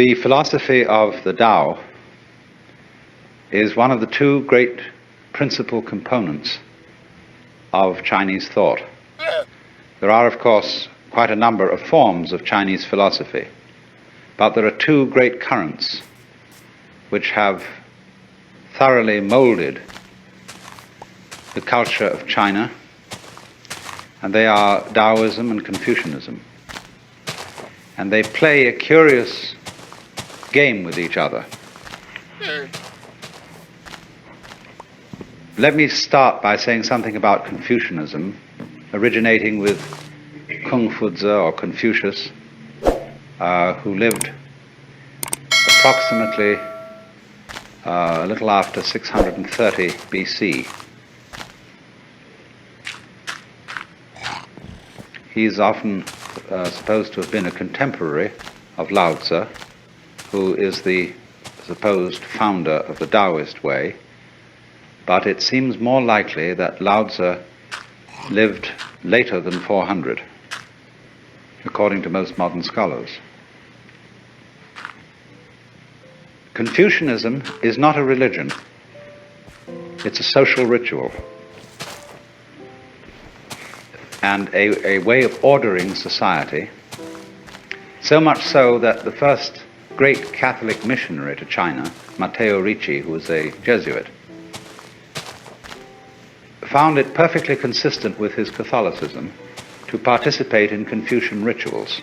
The philosophy of the Tao is one of the two great principal components of Chinese thought. There are, of course, quite a number of forms of Chinese philosophy, but there are two great currents which have thoroughly molded the culture of China, and they are Taoism and Confucianism. And they play a curious game with each other. Let me start by saying something about Confucianism, originating with Kung Fu or Confucius, who lived approximately a little after 630 BC. He's often supposed to have been a contemporary of Lao Tzu, who is the supposed founder of the Taoist way, but it seems more likely that Lao Tzu lived later than 400, according to most modern scholars. Confucianism is not a religion, it's a social ritual, and a way of ordering society, so much so that the first great Catholic missionary to China, Matteo Ricci, who was a Jesuit, found it perfectly consistent with his Catholicism to participate in Confucian rituals,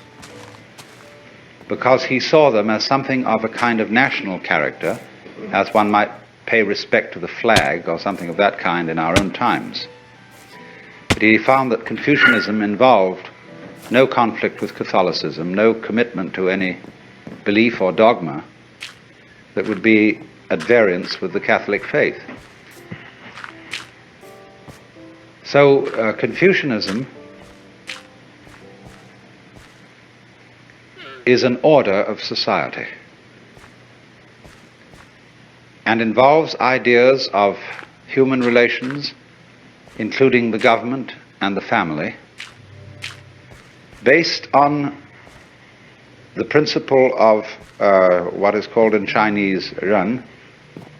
because he saw them as something of a kind of national character, as one might pay respect to the flag or something of that kind in our own times. But he found that Confucianism involved no conflict with Catholicism, no commitment to any belief or dogma that would be at variance with the Catholic faith. So Confucianism is an order of society and involves ideas of human relations, including the government and the family, based on the principle of what is called in Chinese ren,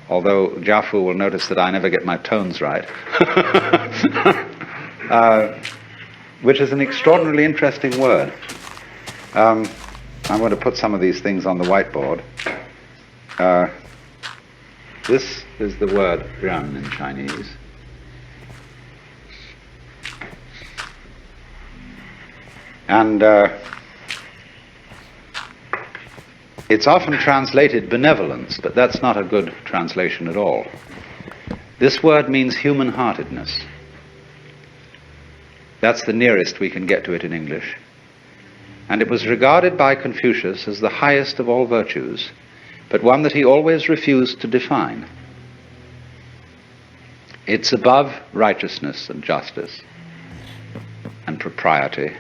although Jiafu will notice that I never get my tones right, which is an extraordinarily interesting word. I'm going to put some of these things on the whiteboard. This is the word ren in Chinese. And it's often translated benevolence, but that's not a good translation at all. This word means human-heartedness. That's the nearest we can get to it in English. And it was regarded by Confucius as the highest of all virtues, but one that he always refused to define. It's above righteousness and justice and propriety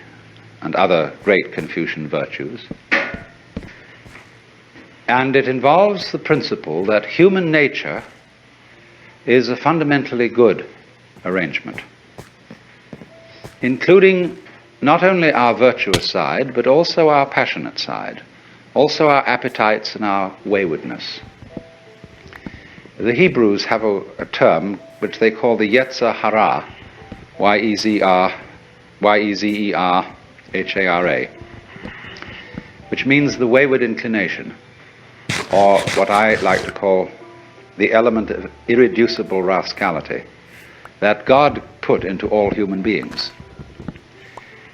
and other great Confucian virtues. And it involves the principle that human nature is a fundamentally good arrangement, including not only our virtuous side, but also our passionate side, also our appetites and our waywardness. The Hebrews have a term which they call the Yetzer Hara, Y-E-Z-E-R-H-A-R-A, which means the wayward inclination, or what I like to call the element of irreducible rascality that God put into all human beings.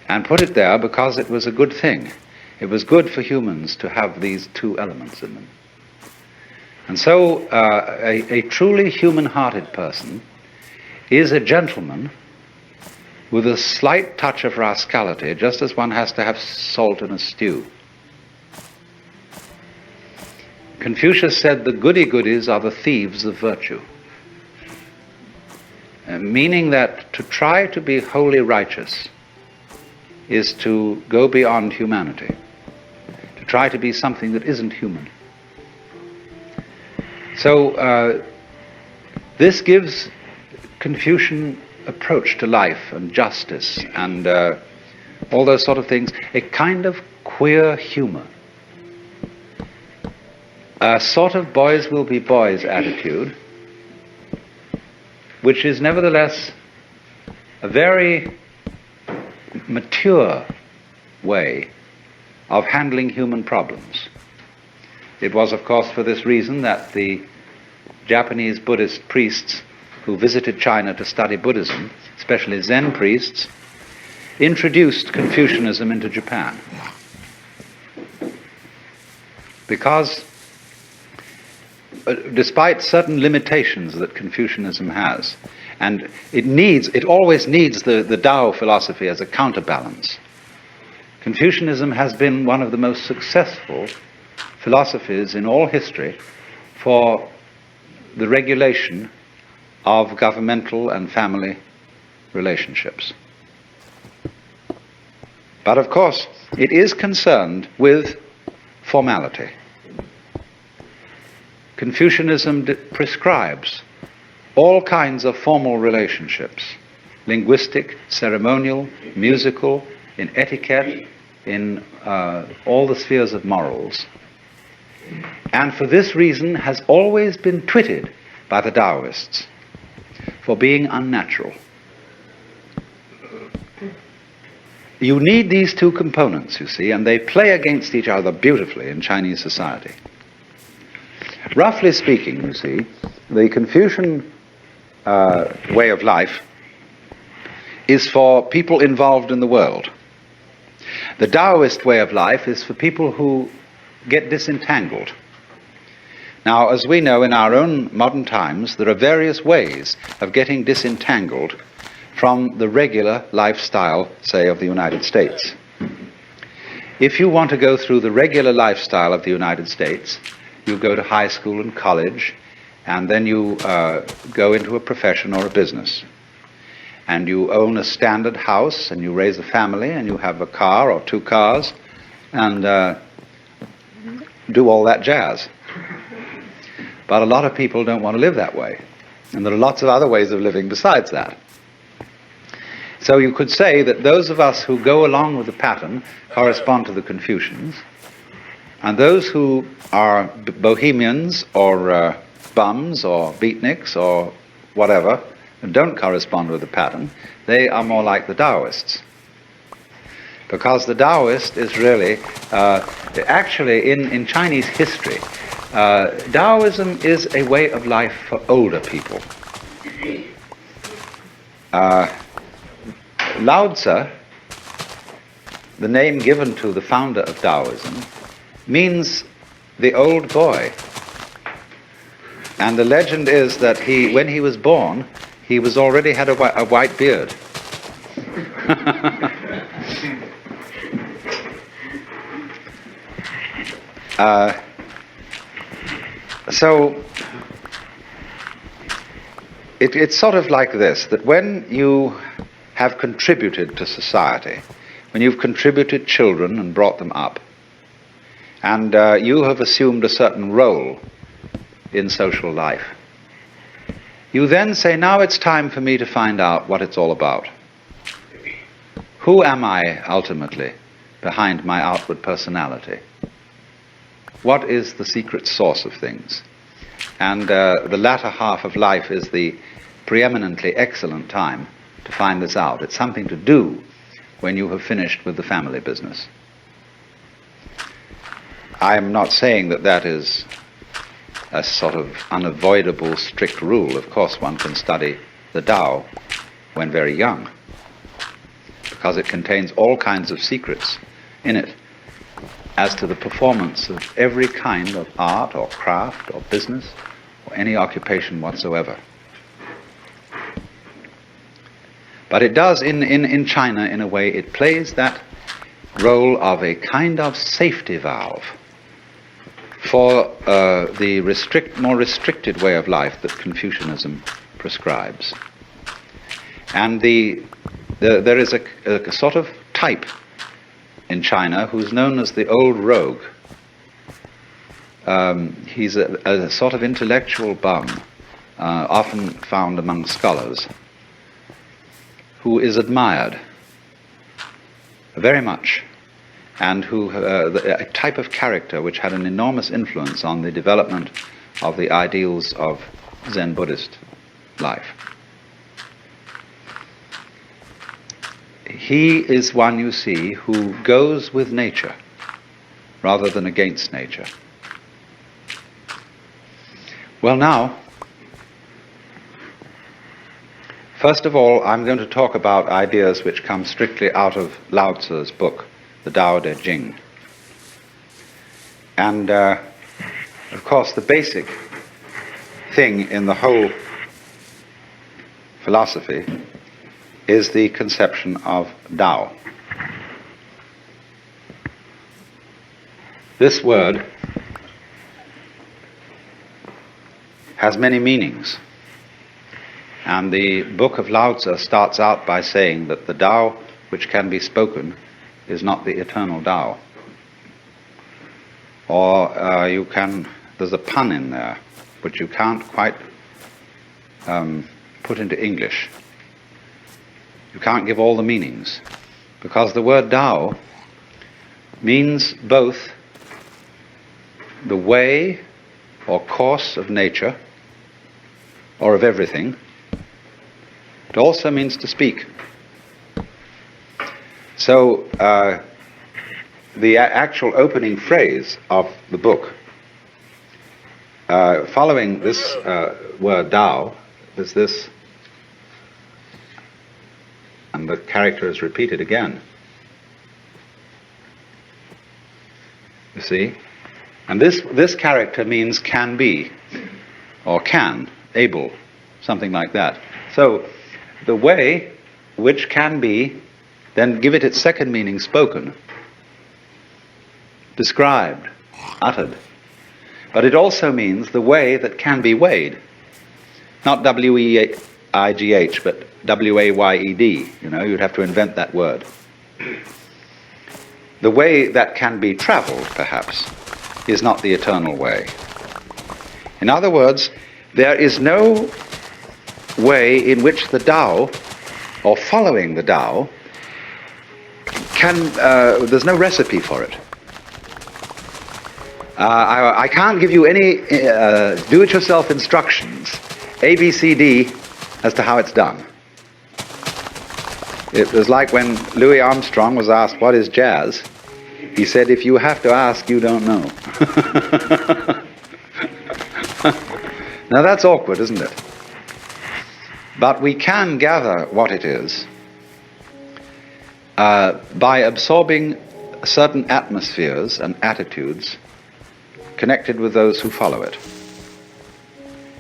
And put it there because it was a good thing. It was good for humans to have these two elements in them. And so a truly human-hearted person is a gentleman with a slight touch of rascality, just as one has to have salt in a stew. Confucius said the goody-goodies are the thieves of virtue, meaning that to try to be wholly righteous is to go beyond humanity, to try to be something that isn't human. So this gives Confucian approach to life and justice and all those sort of things a kind of queer humor. a sort of boys will be boys attitude, which is nevertheless a very mature way of handling human problems. It was, of course, for this reason that the Japanese Buddhist priests who visited China to study Buddhism, especially Zen priests, introduced Confucianism into Japan. Because despite certain limitations that Confucianism has, and it always needs the Tao philosophy as a counterbalance, Confucianism has been one of the most successful philosophies in all history for the regulation of governmental and family relationships. But of course, it is concerned with formality. Confucianism prescribes all kinds of formal relationships, linguistic, ceremonial, musical, in etiquette, in all the spheres of morals. And for this reason has always been twitted by the Taoists for being unnatural. You need these two components, you see, and they play against each other beautifully in Chinese society. Roughly speaking, you see, the Confucian way of life is for people involved in the world. The Taoist way of life is for people who get disentangled. Now, as we know in our own modern times, there are various ways of getting disentangled from the regular lifestyle, say, of the United States. If you want to go through the regular lifestyle of the United States, you go to high school and college, and then you go into a profession or a business. And you own a standard house, and you raise a family, and you have a car or two cars, and do all that jazz. But a lot of people don't want to live that way. And there are lots of other ways of living besides that. So you could say that those of us who go along with the pattern correspond to the Confucians, and those who are bohemians or bums or beatniks or whatever, and don't correspond with the pattern, they are more like the Taoists. Because the Taoist is really, actually in Chinese history, Taoism is a way of life for older people. Lao Tzu, the name given to the founder of Taoism, means the old boy. And the legend is that when he was born, he was already had a white beard. So it's sort of like this, that when you have contributed to society, when you've contributed children and brought them up, and you have assumed a certain role in social life, you then say, now it's time for me to find out what it's all about. Who am I ultimately behind my outward personality? What is the secret source of things? And the latter half of life is the preeminently excellent time to find this out. It's something to do when you have finished with the family business. I'm not saying that that is a sort of unavoidable strict rule. Of course, one can study the Tao when very young, because it contains all kinds of secrets in it as to the performance of every kind of art or craft or business or any occupation whatsoever. But it does, in China, in a way, it plays that role of a kind of safety valve for the more restricted way of life that Confucianism prescribes. And there is a sort of type in China who's known as the old rogue. He's a sort of intellectual bum, often found among scholars, who is admired very much, and a type of character which had an enormous influence on the development of the ideals of Zen Buddhist life. He is one, you see, who goes with nature rather than against nature. Well, now, first of all, I'm going to talk about ideas which come strictly out of Lao Tzu's book, the Tao Te Ching. And, of course, the basic thing in the whole philosophy is the conception of Tao. This word has many meanings. And the book of Lao Tzu starts out by saying that the Tao which can be spoken is not the eternal Tao. Or there's a pun in there which you can't quite put into English. You can't give all the meanings, because the word Tao means both the way or course of nature or of everything. It also means to speak. So the actual opening phrase of the book, following this word Tao, is this, and the character is repeated again. You see? And this character means can be, or can, able, something like that. So the way which can be, then give it its second meaning, spoken, described, uttered. But it also means the way that can be weighed. Not W-E-I-G-H, but W-A-Y-E-D. You know, you'd have to invent that word. The way that can be traveled, perhaps, is not the eternal way. In other words, there is no way in which the Tao, or following the Tao, there's no recipe for it. I can't give you any do-it-yourself instructions, A, B, C, D, as to how it's done. It was like when Louis Armstrong was asked, what is jazz? He said, if you have to ask, you don't know. Now that's awkward, isn't it? But we can gather what it is by absorbing certain atmospheres and attitudes connected with those who follow it.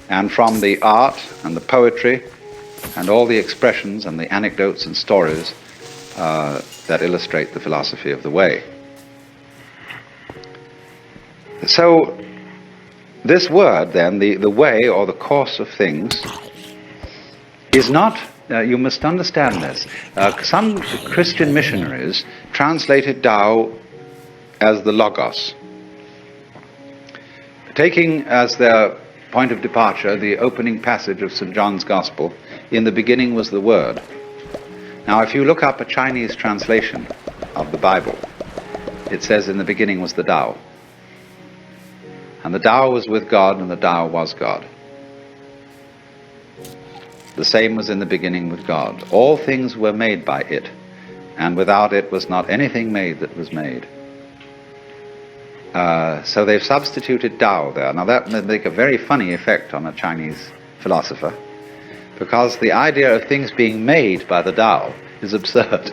And from the art and the poetry and all the expressions and the anecdotes and stories that illustrate the philosophy of the way. So this word then, the way or the course of things, is not, you must understand this, some Christian missionaries translated Tao as the Logos, taking as their point of departure the opening passage of St. John's Gospel, in the beginning was the Word. Now if you look up a Chinese translation of the Bible, it says in the beginning was the Tao. And the Tao was with God, and the Tao was God. The same was in the beginning with God. All things were made by it, and without it was not anything made that was made. So they've substituted Tao there. Now that may make a very funny effect on a Chinese philosopher, because the idea of things being made by the Tao is absurd.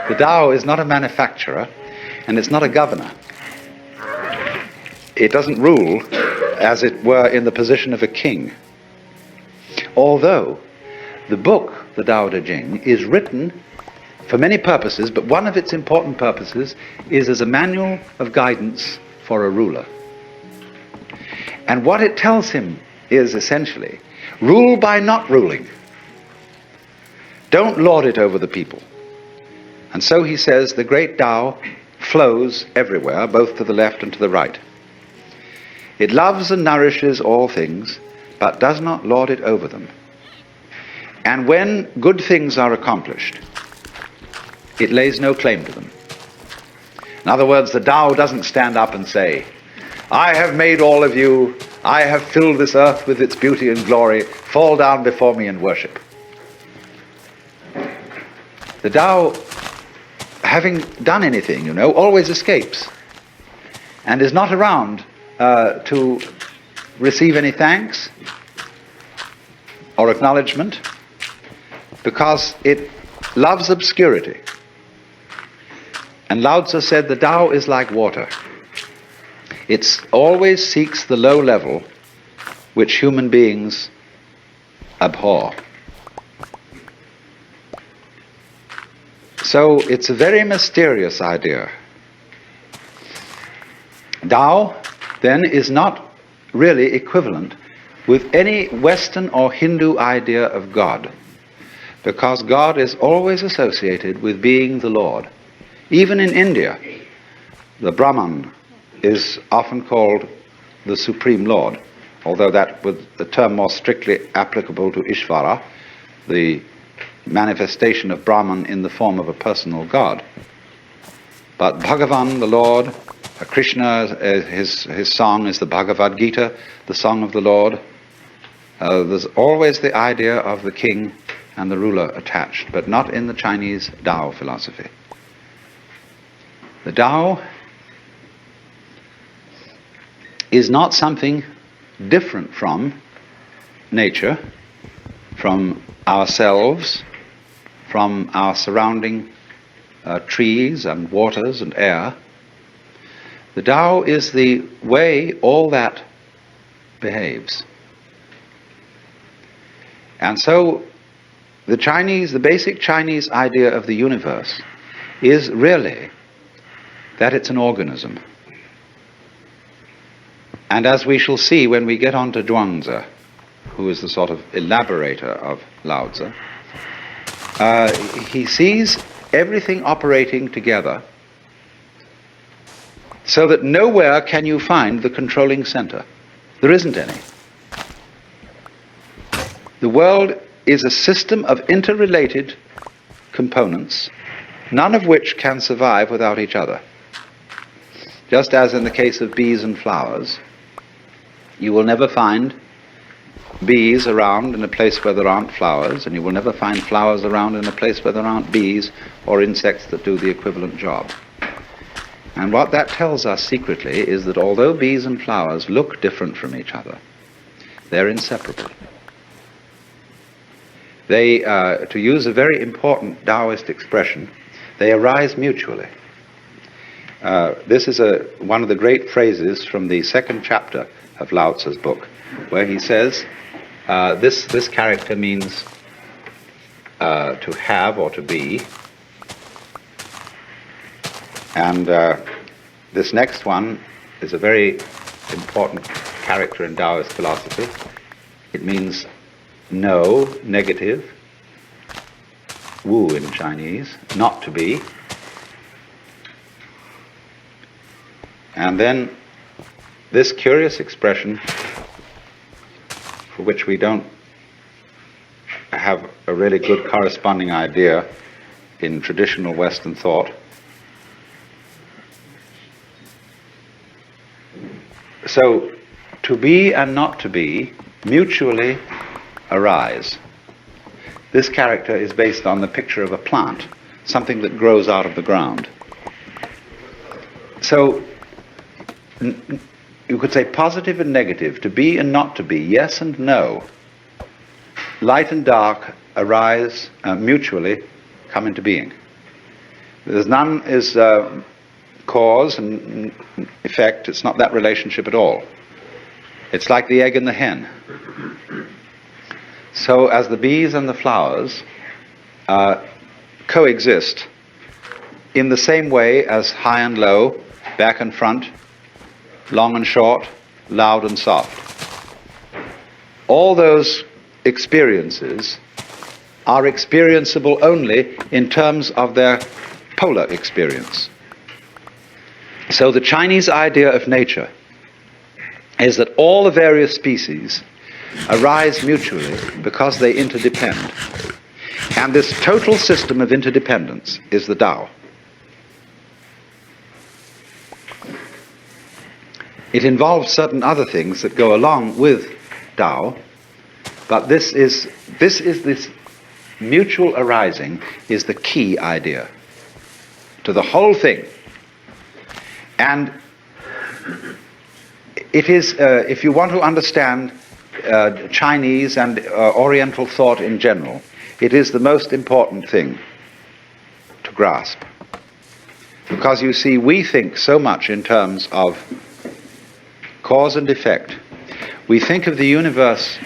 The Tao is not a manufacturer, and it's not a governor. It doesn't rule, as it were, in the position of a king. Although the book, the Tao Te Ching, is written for many purposes, but one of its important purposes is as a manual of guidance for a ruler. And what it tells him is essentially, rule by not ruling. Don't lord it over the people. And so he says the great Tao flows everywhere, both to the left and to the right. It loves and nourishes all things, but does not lord it over them. And when good things are accomplished, it lays no claim to them. In other words, the Tao doesn't stand up and say, I have made all of you, I have filled this earth with its beauty and glory, fall down before me and worship. The Tao, having done anything, always escapes and is not around to receive any thanks or acknowledgement, because it loves obscurity. And Lao Tzu said the Tao is like water. It always seeks the low level which human beings abhor. So it's a very mysterious idea. Tao, then, is not really equivalent with any Western or Hindu idea of God, because God is always associated with being the Lord. Even in India, the Brahman is often called the Supreme Lord, although that was the term more strictly applicable to Ishvara, the manifestation of Brahman in the form of a personal God. But Bhagavan, the Lord, Krishna, his song is the Bhagavad Gita, the song of the Lord. There's always the idea of the king and the ruler attached, but not in the Chinese Tao philosophy. The Tao is not something different from nature, from ourselves, from our surrounding trees and waters and air. The Tao is the way all that behaves. And so the basic Chinese idea of the universe is really that it's an organism. And as we shall see when we get on to Zhuangzi, who is the sort of elaborator of Lao Tzu, he sees everything operating together so that nowhere can you find the controlling center. There isn't any. The world is a system of interrelated components, none of which can survive without each other. Just as in the case of bees and flowers, you will never find bees around in a place where there aren't flowers, and you will never find flowers around in a place where there aren't bees or insects that do the equivalent job. And what that tells us secretly is that although bees and flowers look different from each other, they're inseparable. They, to use a very important Taoist expression, they arise mutually. This is one of the great phrases from the second chapter of Lao Tzu's book, where he says, this character means to have or to be, and this next one is a very important character in Taoist philosophy. It means know, negative, wu in Chinese, not to be. And then this curious expression, for which we don't have a really good corresponding idea in traditional Western thought. So, to be and not to be mutually arise. This character is based on the picture of a plant, something that grows out of the ground. So, you could say positive and negative, to be and not to be, yes and no. Light and dark arise mutually, come into being. There's none is cause and effect. It's not that relationship at all. It's like the egg and the hen. So as the bees and the flowers coexist in the same way as high and low, back and front, long and short, loud and soft. All those experiences are experienceable only in terms of their polar experience. So the Chinese idea of nature is that all the various species arise mutually because they interdepend. And this total system of interdependence is the Tao. It involves certain other things that go along with Tao, but this mutual arising is the key idea to the whole thing. And it is, if you want to understand Chinese and Oriental thought in general, it is the most important thing to grasp. Because you see, we think so much in terms of cause and effect. We think of the universe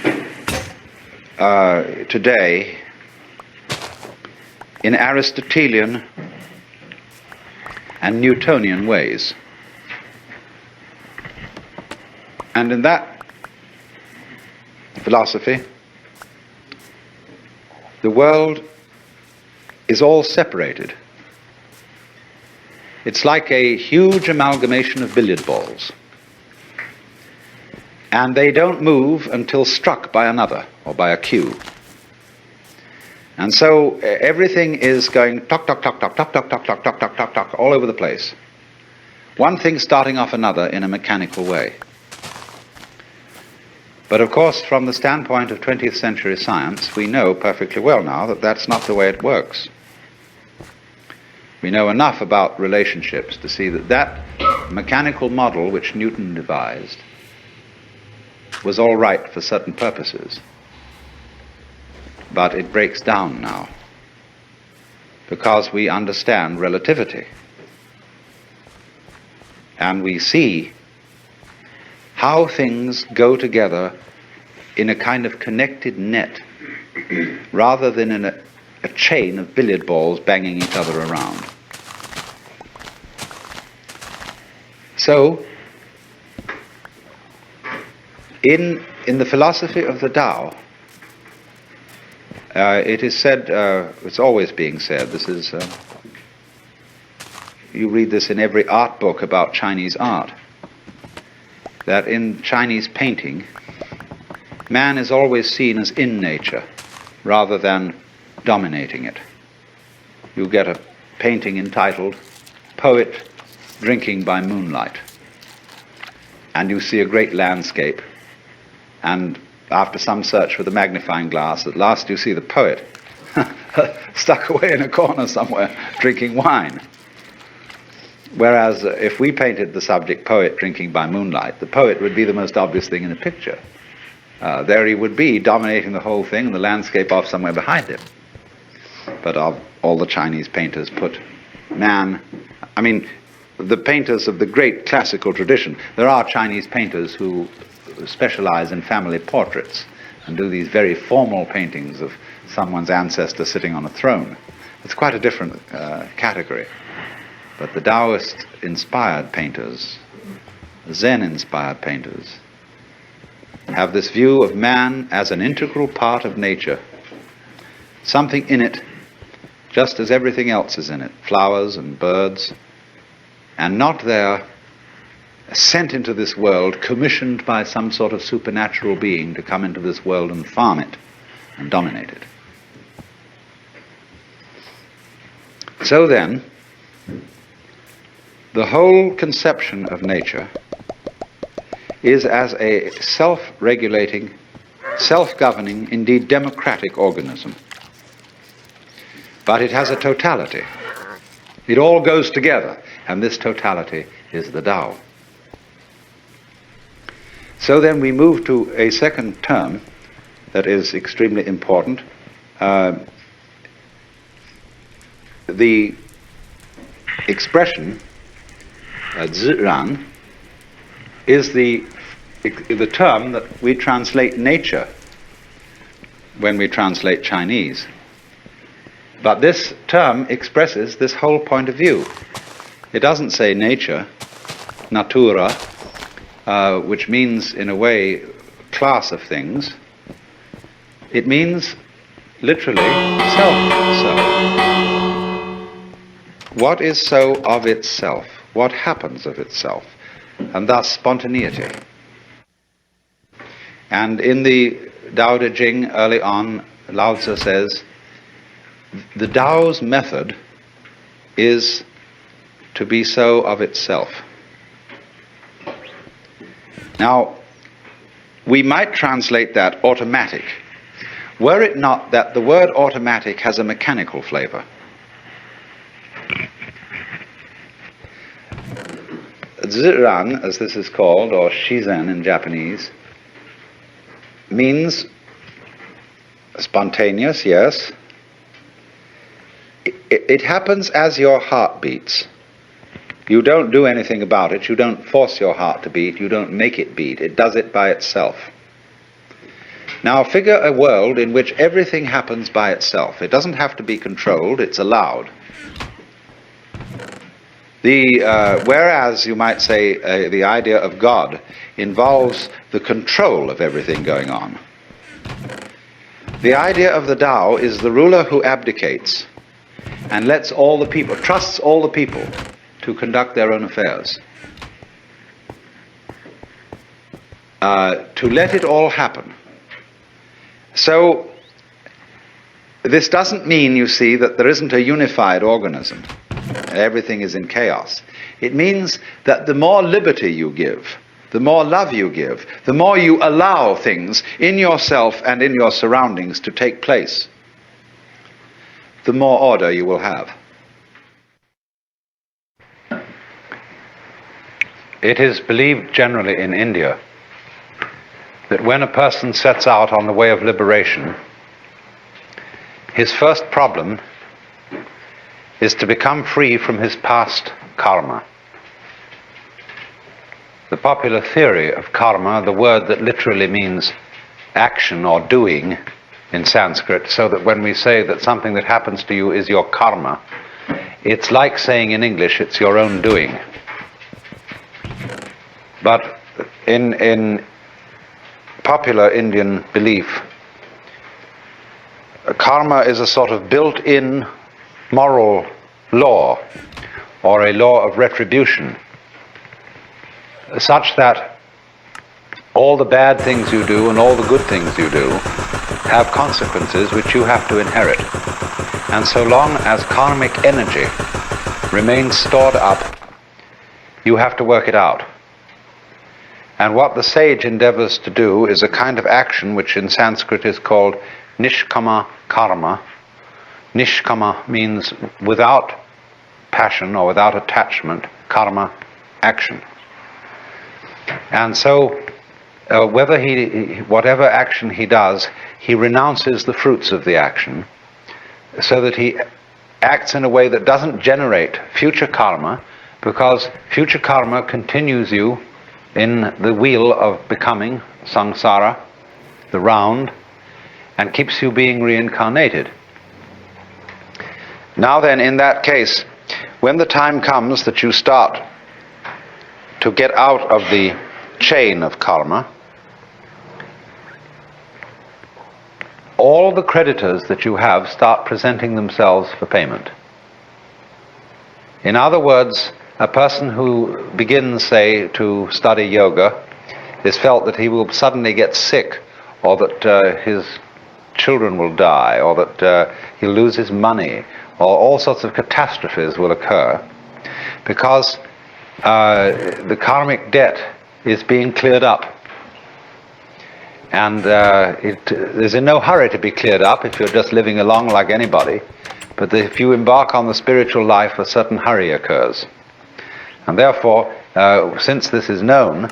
today in Aristotelian and Newtonian ways. And in that philosophy, the world is all separated. It's like a huge amalgamation of billiard balls. And they don't move until struck by another, or by a cue. And so everything is going tock, tock, tock, tock, tock, tock, tock, tock, tock, tock, tock, tock, all over the place. One thing starting off another in a mechanical way. But of course, from the standpoint of 20th century science, we know perfectly well now that that's not the way it works. We know enough about relationships to see that that mechanical model which Newton devised was all right for certain purposes. But it breaks down now because we understand relativity. And we see how things go together in a kind of connected net rather than in a chain of billiard balls banging each other around. So, in the philosophy of the Tao, it is said, it's always being said, this is, you read this in every art book about Chinese art, that in Chinese painting, man is always seen as in nature rather than dominating it. You get a painting entitled Poet Drinking by Moonlight, and you see a great landscape, and after some search with a magnifying glass, at last you see the poet stuck away in a corner somewhere drinking wine. Whereas if we painted the subject poet drinking by moonlight, the poet would be the most obvious thing in the picture. There he would be, dominating the whole thing, and the landscape off somewhere behind him. But all the Chinese painters put man, I mean, the painters of the great classical tradition, there are Chinese painters who specialize in family portraits and do these very formal paintings of someone's ancestor sitting on a throne. It's quite a different category. But the Taoist-inspired painters, Zen-inspired painters, have this view of man as an integral part of nature, something in it, just as everything else is in it, flowers and birds, and not there sent into this world, commissioned by some sort of supernatural being to come into this world and farm it and dominate it. So then, the whole conception of nature is as a self-regulating, self-governing, indeed democratic organism. But it has a totality. It all goes together, and this totality is the Tao. So then we move to a second term that is extremely important. The expression zhiran is the term that we translate nature when we translate Chinese. But this term expresses this whole point of view. It doesn't say nature, natura, which means in a way class of things. It means literally self. What is so of itself? What happens of itself? And thus spontaneity. And in the Tao Te Ching early on, Lao Tzu says, the Tao's method is to be so of itself. Now, we might translate that automatic, were it not that the word automatic has a mechanical flavor. Zirang, as this is called, or shizen in Japanese, means spontaneous, yes. It happens as your heart beats. You don't do anything about it. You don't force your heart to beat. You don't make it beat. It does it by itself. Now figure a world in which everything happens by itself. It doesn't have to be controlled. It's allowed. Whereas you might say the idea of God involves the control of everything going on. The idea of the Tao is the ruler who abdicates and lets all the people, trusts all the people to conduct their own affairs. To let it all happen. So, this doesn't mean, you see, that there isn't a unified organism. Everything is in chaos. It means that the more liberty you give, the more love you give, the more you allow things in yourself and in your surroundings to take place, the more order you will have. It is believed generally in India that when a person sets out on the way of liberation, his first problem is to become free from his past karma. The popular theory of karma, the word that literally means action or doing in Sanskrit, so that when we say that something that happens to you is your karma, it's like saying in English, it's your own doing. But in popular Indian belief, karma is a sort of built-in moral law, or a law of retribution, such that all the bad things you do and all the good things you do have consequences which you have to inherit. And so long as karmic energy remains stored up, you have to work it out. And what the sage endeavors to do is a kind of action which in Sanskrit is called Nishkama Karma. Nishkama means without passion or without attachment, karma, action. And so whatever action he does, he renounces the fruits of the action, so that he acts in a way that doesn't generate future karma, because future karma continues you in the wheel of becoming, samsara, the round, and keeps you being reincarnated. Now then, in that case, when the time comes that you start to get out of the chain of karma, all the creditors that you have start presenting themselves for payment. In other words, a person who begins, say, to study yoga is felt that he will suddenly get sick, or that his children will die, or that he'll lose his money, or all sorts of catastrophes will occur, because the karmic debt is being cleared up. And it is in no hurry to be cleared up if you're just living along like anybody, but if you embark on the spiritual life, a certain hurry occurs. And therefore, since this is known,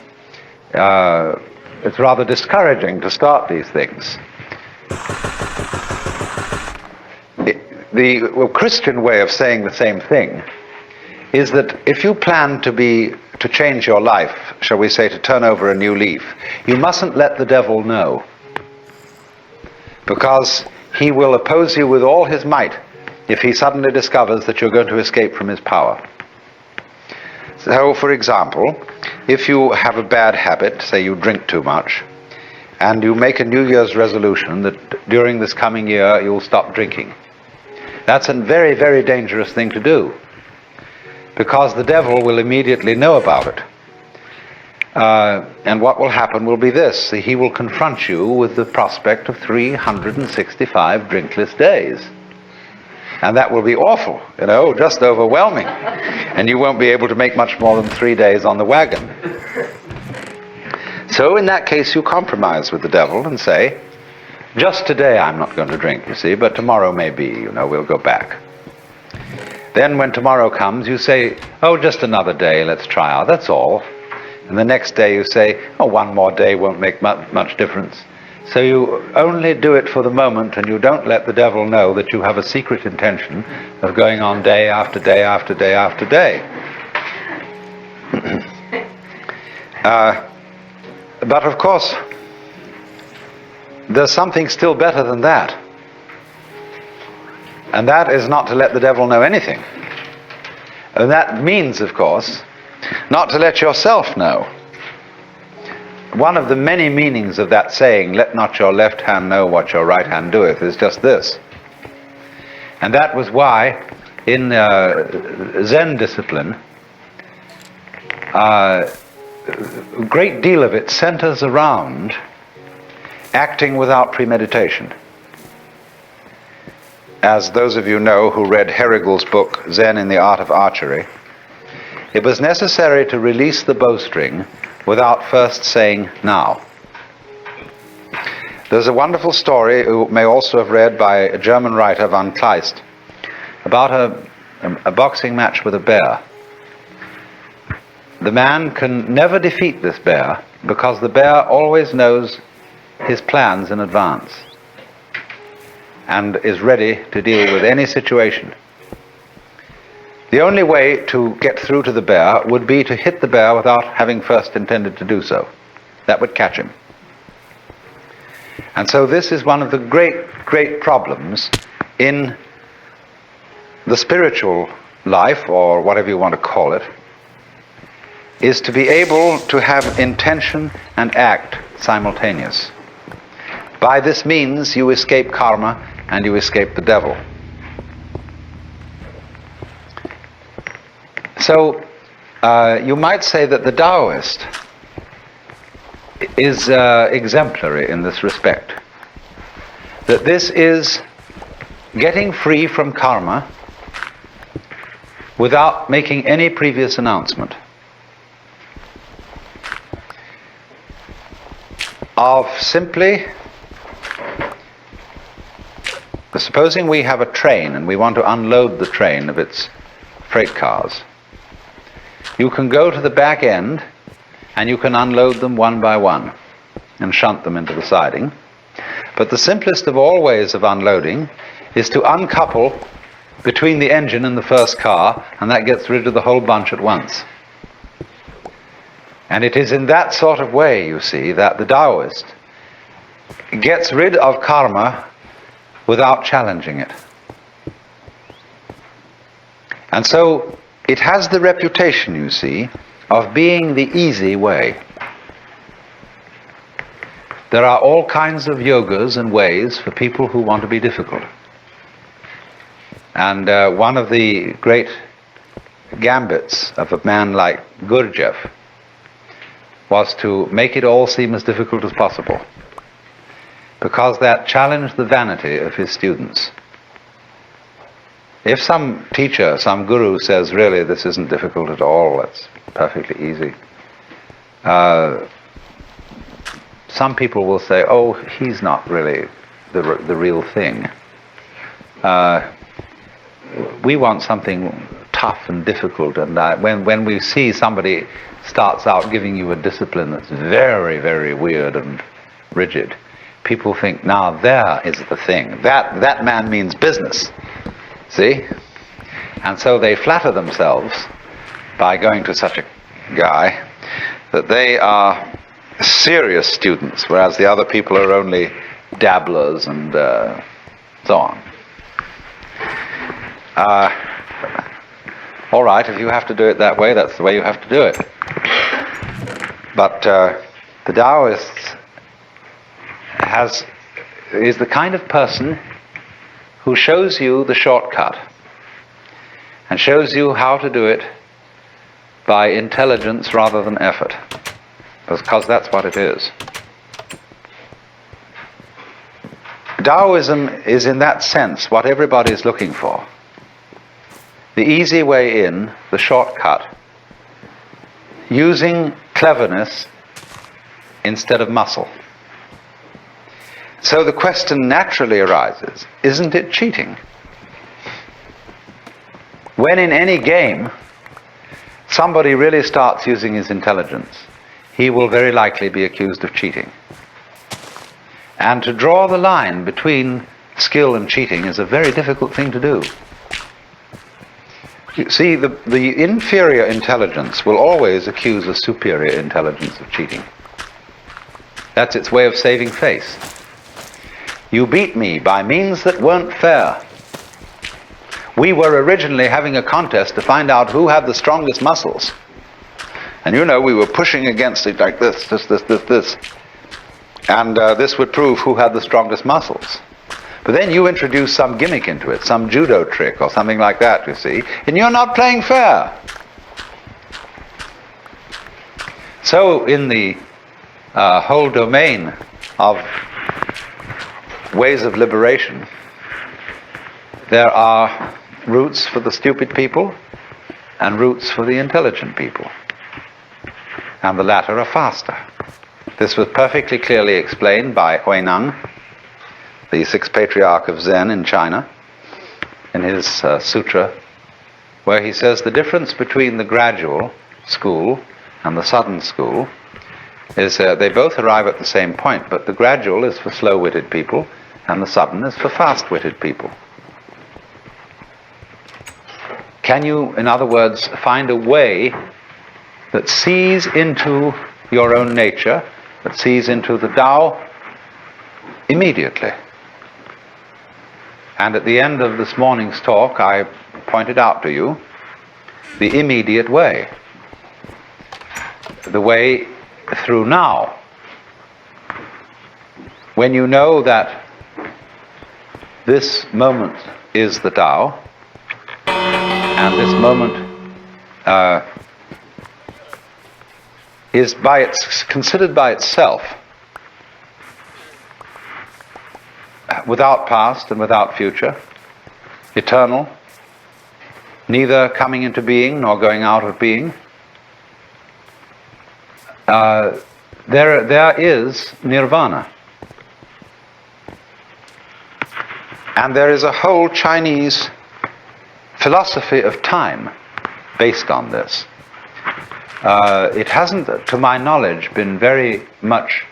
it's rather discouraging to start these things. The Christian way of saying the same thing is that if you plan to change your life, shall we say, to turn over a new leaf, you mustn't let the devil know, because he will oppose you with all his might if he suddenly discovers that you're going to escape from his power. So, for example, if you have a bad habit, say you drink too much, and you make a New Year's resolution that during this coming year you'll stop drinking, that's a very, very dangerous thing to do, because the devil will immediately know about it. And what will happen will be this: he will confront you with the prospect of 365 drinkless days. And that will be awful, just overwhelming. And you won't be able to make much more than 3 days on the wagon. So in that case, you compromise with the devil and say, just today I'm not going to drink, you see, but tomorrow maybe, we'll go back. Then when tomorrow comes, you say, oh, just another day, let's try out, that's all. And the next day you say, oh, one more day won't make much difference. So you only do it for the moment, and you don't let the devil know that you have a secret intention of going on day after day after day after day. But of course, there's something still better than that. And that is not to let the devil know anything. And that means, of course, not to let yourself know. One of the many meanings of that saying, let not your left hand know what your right hand doeth, is just this. And that was why in Zen discipline, a great deal of it centers around acting without premeditation. As those of you know who read Herrigel's book, Zen in the Art of Archery, it was necessary to release the bowstring without first saying, now. There's a wonderful story you may also have read by a German writer, Untitled, about a boxing match with a bear. The man can never defeat this bear because the bear always knows his plans in advance and is ready to deal with any situation. The only way to get through to the bear would be to hit the bear without having first intended to do so. That would catch him. And so this is one of the great problems in the spiritual life, or whatever you want to call it, is to be able to have intention and act simultaneous. By this means you escape karma and you escape the devil. So you might say that the Taoist is exemplary in this respect. That this is getting free from karma without making any previous announcement. Of simply, supposing we have a train and we want to unload the train of its freight cars. You can go to the back end and you can unload them one by one and shunt them into the siding. But the simplest of all ways of unloading is to uncouple between the engine and the first car, and that gets rid of the whole bunch at once. And it is in that sort of way, you see, that the Taoist gets rid of karma without challenging it. And so it has the reputation, you see, of being the easy way. There are all kinds of yogas and ways for people who want to be difficult. And one of the great gambits of a man like Gurdjieff was to make it all seem as difficult as possible, because that challenged the vanity of his students. If some teacher, some guru says, really, this isn't difficult at all, it's perfectly easy, some people will say, oh, he's not really the real thing. We want something tough and difficult, and when we see somebody starts out giving you a discipline that's very, very weird and rigid, people think, now there is the thing. That man means business. See? And so they flatter themselves by going to such a guy that they are serious students, whereas the other people are only dabblers and so on. All right, if you have to do it that way, that's the way you have to do it. But the Taoist is the kind of person who shows you the shortcut and shows you how to do it by intelligence rather than effort, because that's what it is. Taoism is in that sense what everybody is looking for. The easy way in, the shortcut, using cleverness instead of muscle. So the question naturally arises, isn't it cheating? When in any game somebody really starts using his intelligence, he will very likely be accused of cheating. And to draw the line between skill and cheating is a very difficult thing to do. You see, the inferior intelligence will always accuse the superior intelligence of cheating. That's its way of saving face. You beat me by means that weren't fair. We were originally having a contest to find out who had the strongest muscles. And you know, we were pushing against it like this. And this would prove who had the strongest muscles. But then you introduce some gimmick into it, some judo trick or something like that, you see, and you're not playing fair. So in the whole domain of ways of liberation, there are routes for the stupid people and routes for the intelligent people. And the latter are faster. This was perfectly clearly explained by Huineng, the sixth patriarch of Zen in China, in his sutra, where he says the difference between the gradual school and the sudden school is they both arrive at the same point, but the gradual is for slow-witted people and the sudden is for fast-witted people. Can you, in other words, find a way that sees into your own nature, that sees into the Tao immediately? And at the end of this morning's talk, I pointed out to you the immediate way. The way through now. When you know that this moment is the Tao, and this moment is considered by itself, without past and without future, eternal, neither coming into being nor going out of being, there is nirvana. And there is a whole Chinese philosophy of time based on this. It hasn't, to my knowledge, been very much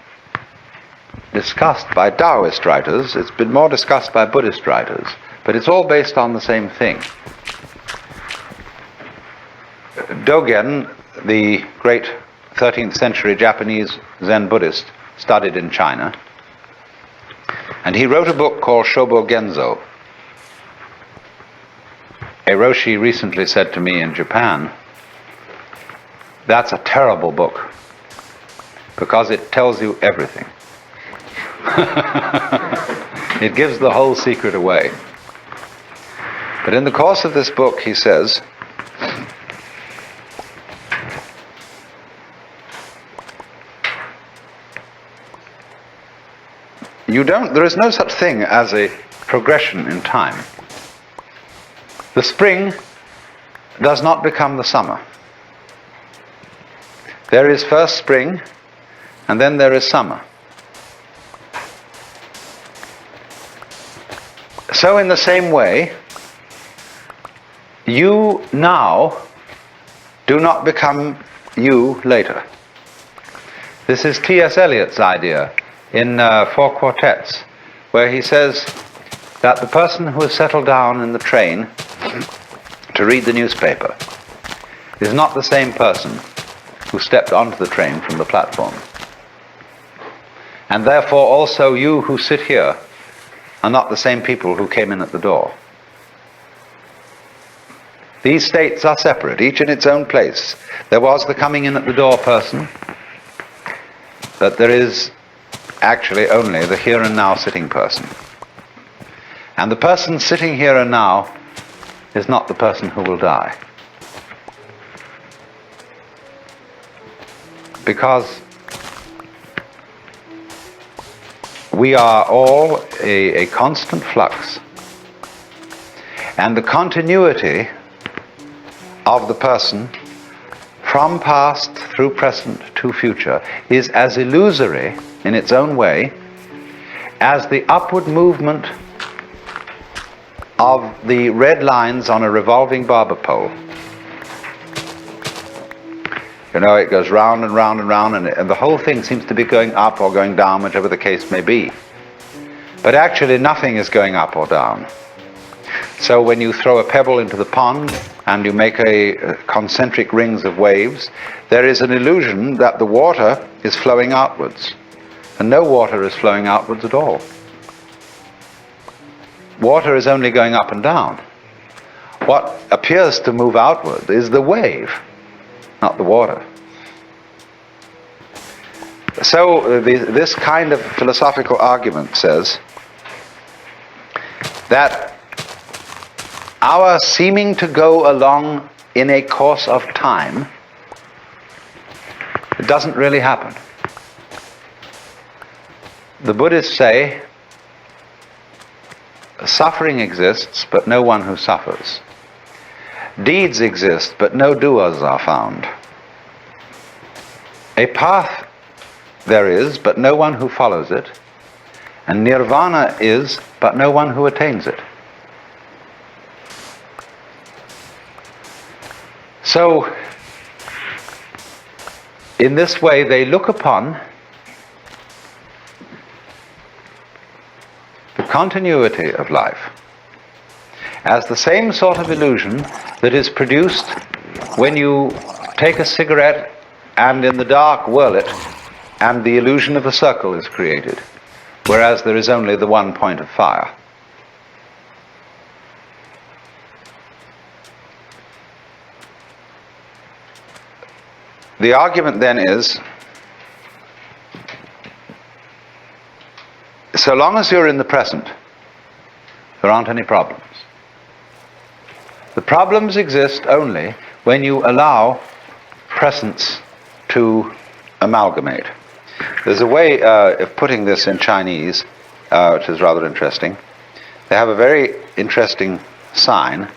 discussed by Taoist writers. It's been more discussed by Buddhist writers, but it's all based on the same thing. Dogen, the great 13th century Japanese Zen Buddhist, studied in China, and he wrote a book called Shobo Genzo. A Roshi recently said to me in Japan, that's a terrible book, because it tells you everything. It gives the whole secret away. But in the course of this book, he says, there is no such thing as a progression in time. The spring does not become the summer. There is first spring, and then there is summer. So in the same way, you now do not become you later. This is T.S. Eliot's idea in Four Quartets, where he says that the person who has settled down in the train to read the newspaper is not the same person who stepped onto the train from the platform. And therefore also you who sit here are not the same people who came in at the door. These states are separate, each in its own place. There was the coming in at the door person, but there is actually only the here and now sitting person. And the person sitting here and now is not the person who will die. Because we are all a constant flux. And the continuity of the person from past through present to future is as illusory in its own way as the upward movement of the red lines on a revolving barber pole. You know, it goes round and round and round, and the whole thing seems to be going up or going down, whichever the case may be. But actually nothing is going up or down. So when you throw a pebble into the pond and you make a concentric rings of waves, there is an illusion that the water is flowing outwards. And no water is flowing outwards at all. Water is only going up and down. What appears to move outward is the wave, not the water. So this kind of philosophical argument says that our seeming to go along in a course of time, it doesn't really happen. The Buddhists say suffering exists, but no one who suffers. Deeds exist, but no doers are found. A path there is, but no one who follows it. And nirvana is, but no one who attains it. So, in this way, they look upon the continuity of life as the same sort of illusion that is produced when you take a cigarette and in the dark whirl it, and the illusion of a circle is created, whereas there is only the one point of fire. The argument then is, so long as you're in the present, there aren't any problems. The problems exist only when you allow presence to amalgamate. There's a way of putting this in Chinese, which is rather interesting. They have a very interesting sign,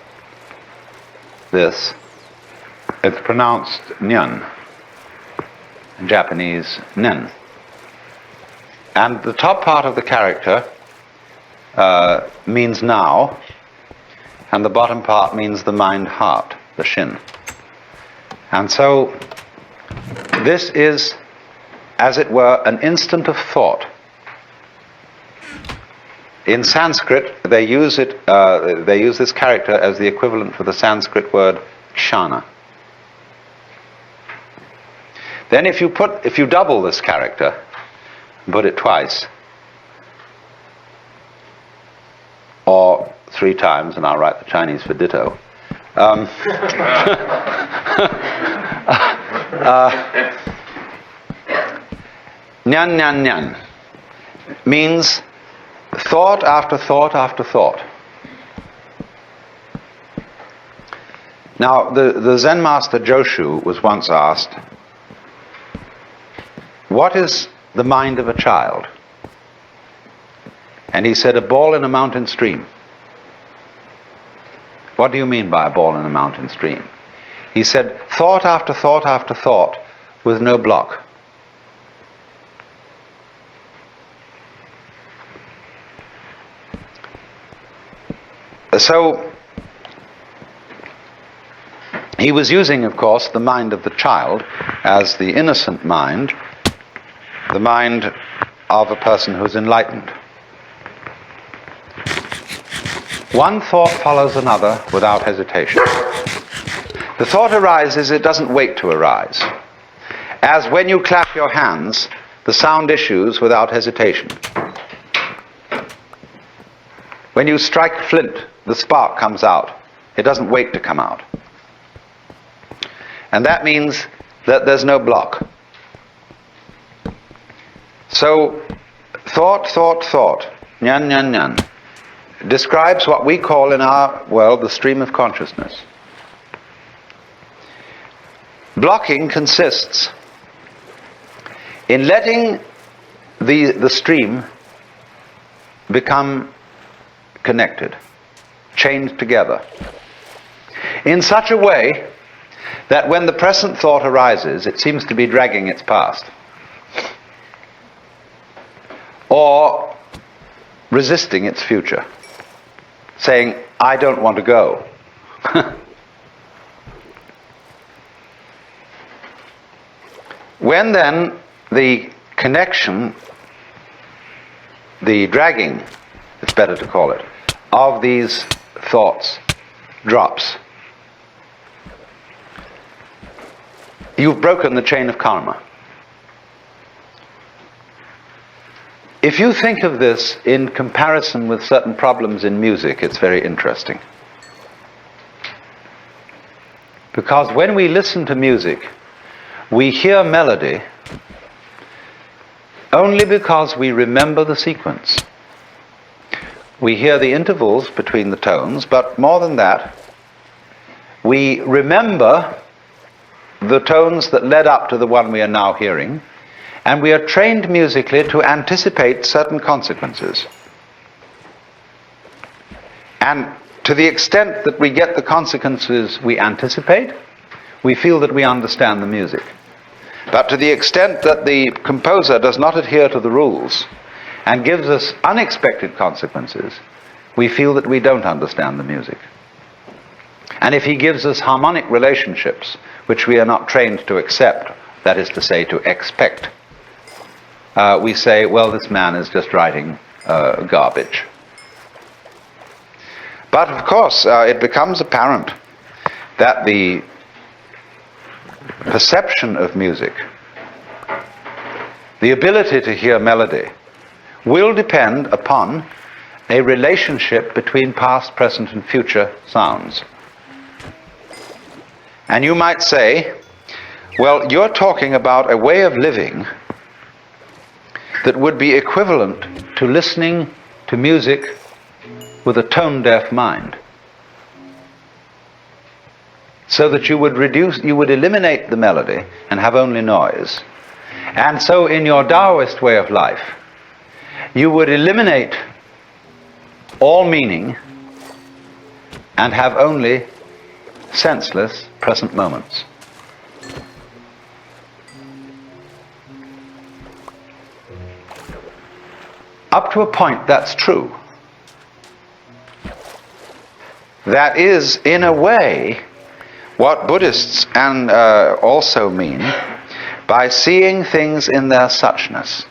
this. It's pronounced nyan. In Japanese, nen. And the top part of the character means now, and the bottom part means the mind-heart, the shin. And so this is, as it were, an instant of thought. In Sanskrit, they use this character as the equivalent for the Sanskrit word kshana. Then if you double this character, put it twice, or 3 times, and I'll write the Chinese for ditto. Nyan nyan nyan means thought after thought after thought. Now, the Zen master Joshu was once asked, what is the mind of a child? And he said, a ball in a mountain stream. What do you mean by a ball in a mountain stream? He said, thought after thought after thought with no block. So, he was using, of course, the mind of the child as the innocent mind, the mind of a person who's enlightened. One thought follows another without hesitation. The thought arises, it doesn't wait to arise. As when you clap your hands, the sound issues without hesitation. When you strike flint, the spark comes out. It doesn't wait to come out. And that means that there's no block. So, thought, nyan, nyan, nyan, describes what we call in our world the stream of consciousness. Blocking consists in letting the stream become connected, chained together, in such a way that when the present thought arises, it seems to be dragging its past, or resisting its future, saying, I don't want to go. When then the connection, the dragging, it's better to call it, of these thoughts drops, you've broken the chain of karma. If you think of this in comparison with certain problems in music, it's very interesting. Because when we listen to music, we hear melody only because we remember the sequence. We hear the intervals between the tones, but more than that, we remember the tones that led up to the one we are now hearing, and we are trained musically to anticipate certain consequences. And to the extent that we get the consequences we anticipate, we feel that we understand the music. But to the extent that the composer does not adhere to the rules and gives us unexpected consequences, we feel that we don't understand the music. And if he gives us harmonic relationships, which we are not trained to accept, that is to say, to expect, we say, well, this man is just writing garbage. But of course, it becomes apparent that the perception of music, the ability to hear melody, will depend upon a relationship between past, present, and future sounds. And you might say, well, you're talking about a way of living that would be equivalent to listening to music with a tone-deaf mind. So that you would eliminate the melody and have only noise. And so in your Taoist way of life, you would eliminate all meaning and have only senseless present moments. Up to a point, that's true. That is, in a way, what Buddhists also mean by seeing things in their suchness.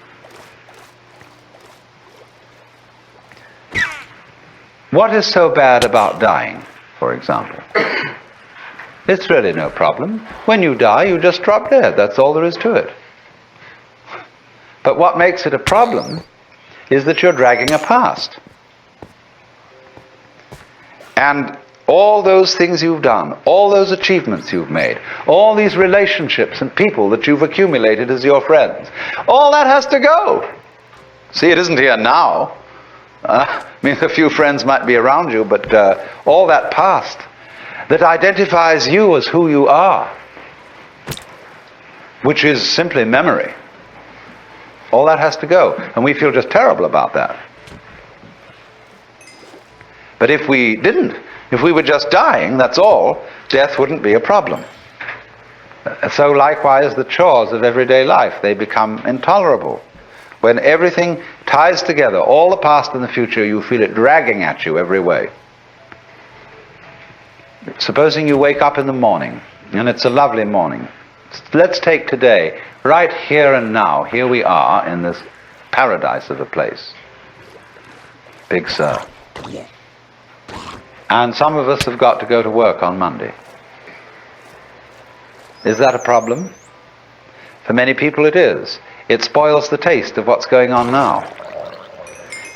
What is so bad about dying, for example? It's really no problem. When you die, you just drop dead. That's all there is to it. But what makes it a problem is that you're dragging a past. And all those things you've done, all those achievements you've made, all these relationships and people that you've accumulated as your friends, all that has to go. See, it isn't here now. I mean, a few friends might be around you, but all that past that identifies you as who you are, which is simply memory, all that has to go. And we feel just terrible about that. But if we didn't, if we were just dying, that's all, death wouldn't be a problem. So likewise, the chores of everyday life, they become intolerable. When everything ties together, all the past and the future, you feel it dragging at you every way. Supposing you wake up in the morning, and it's a lovely morning. Let's take today, right here and now. Here we are in this paradise of a place. Big Sur. And some of us have got to go to work on Monday. Is that a problem? For many people it is. It spoils the taste of what's going on now.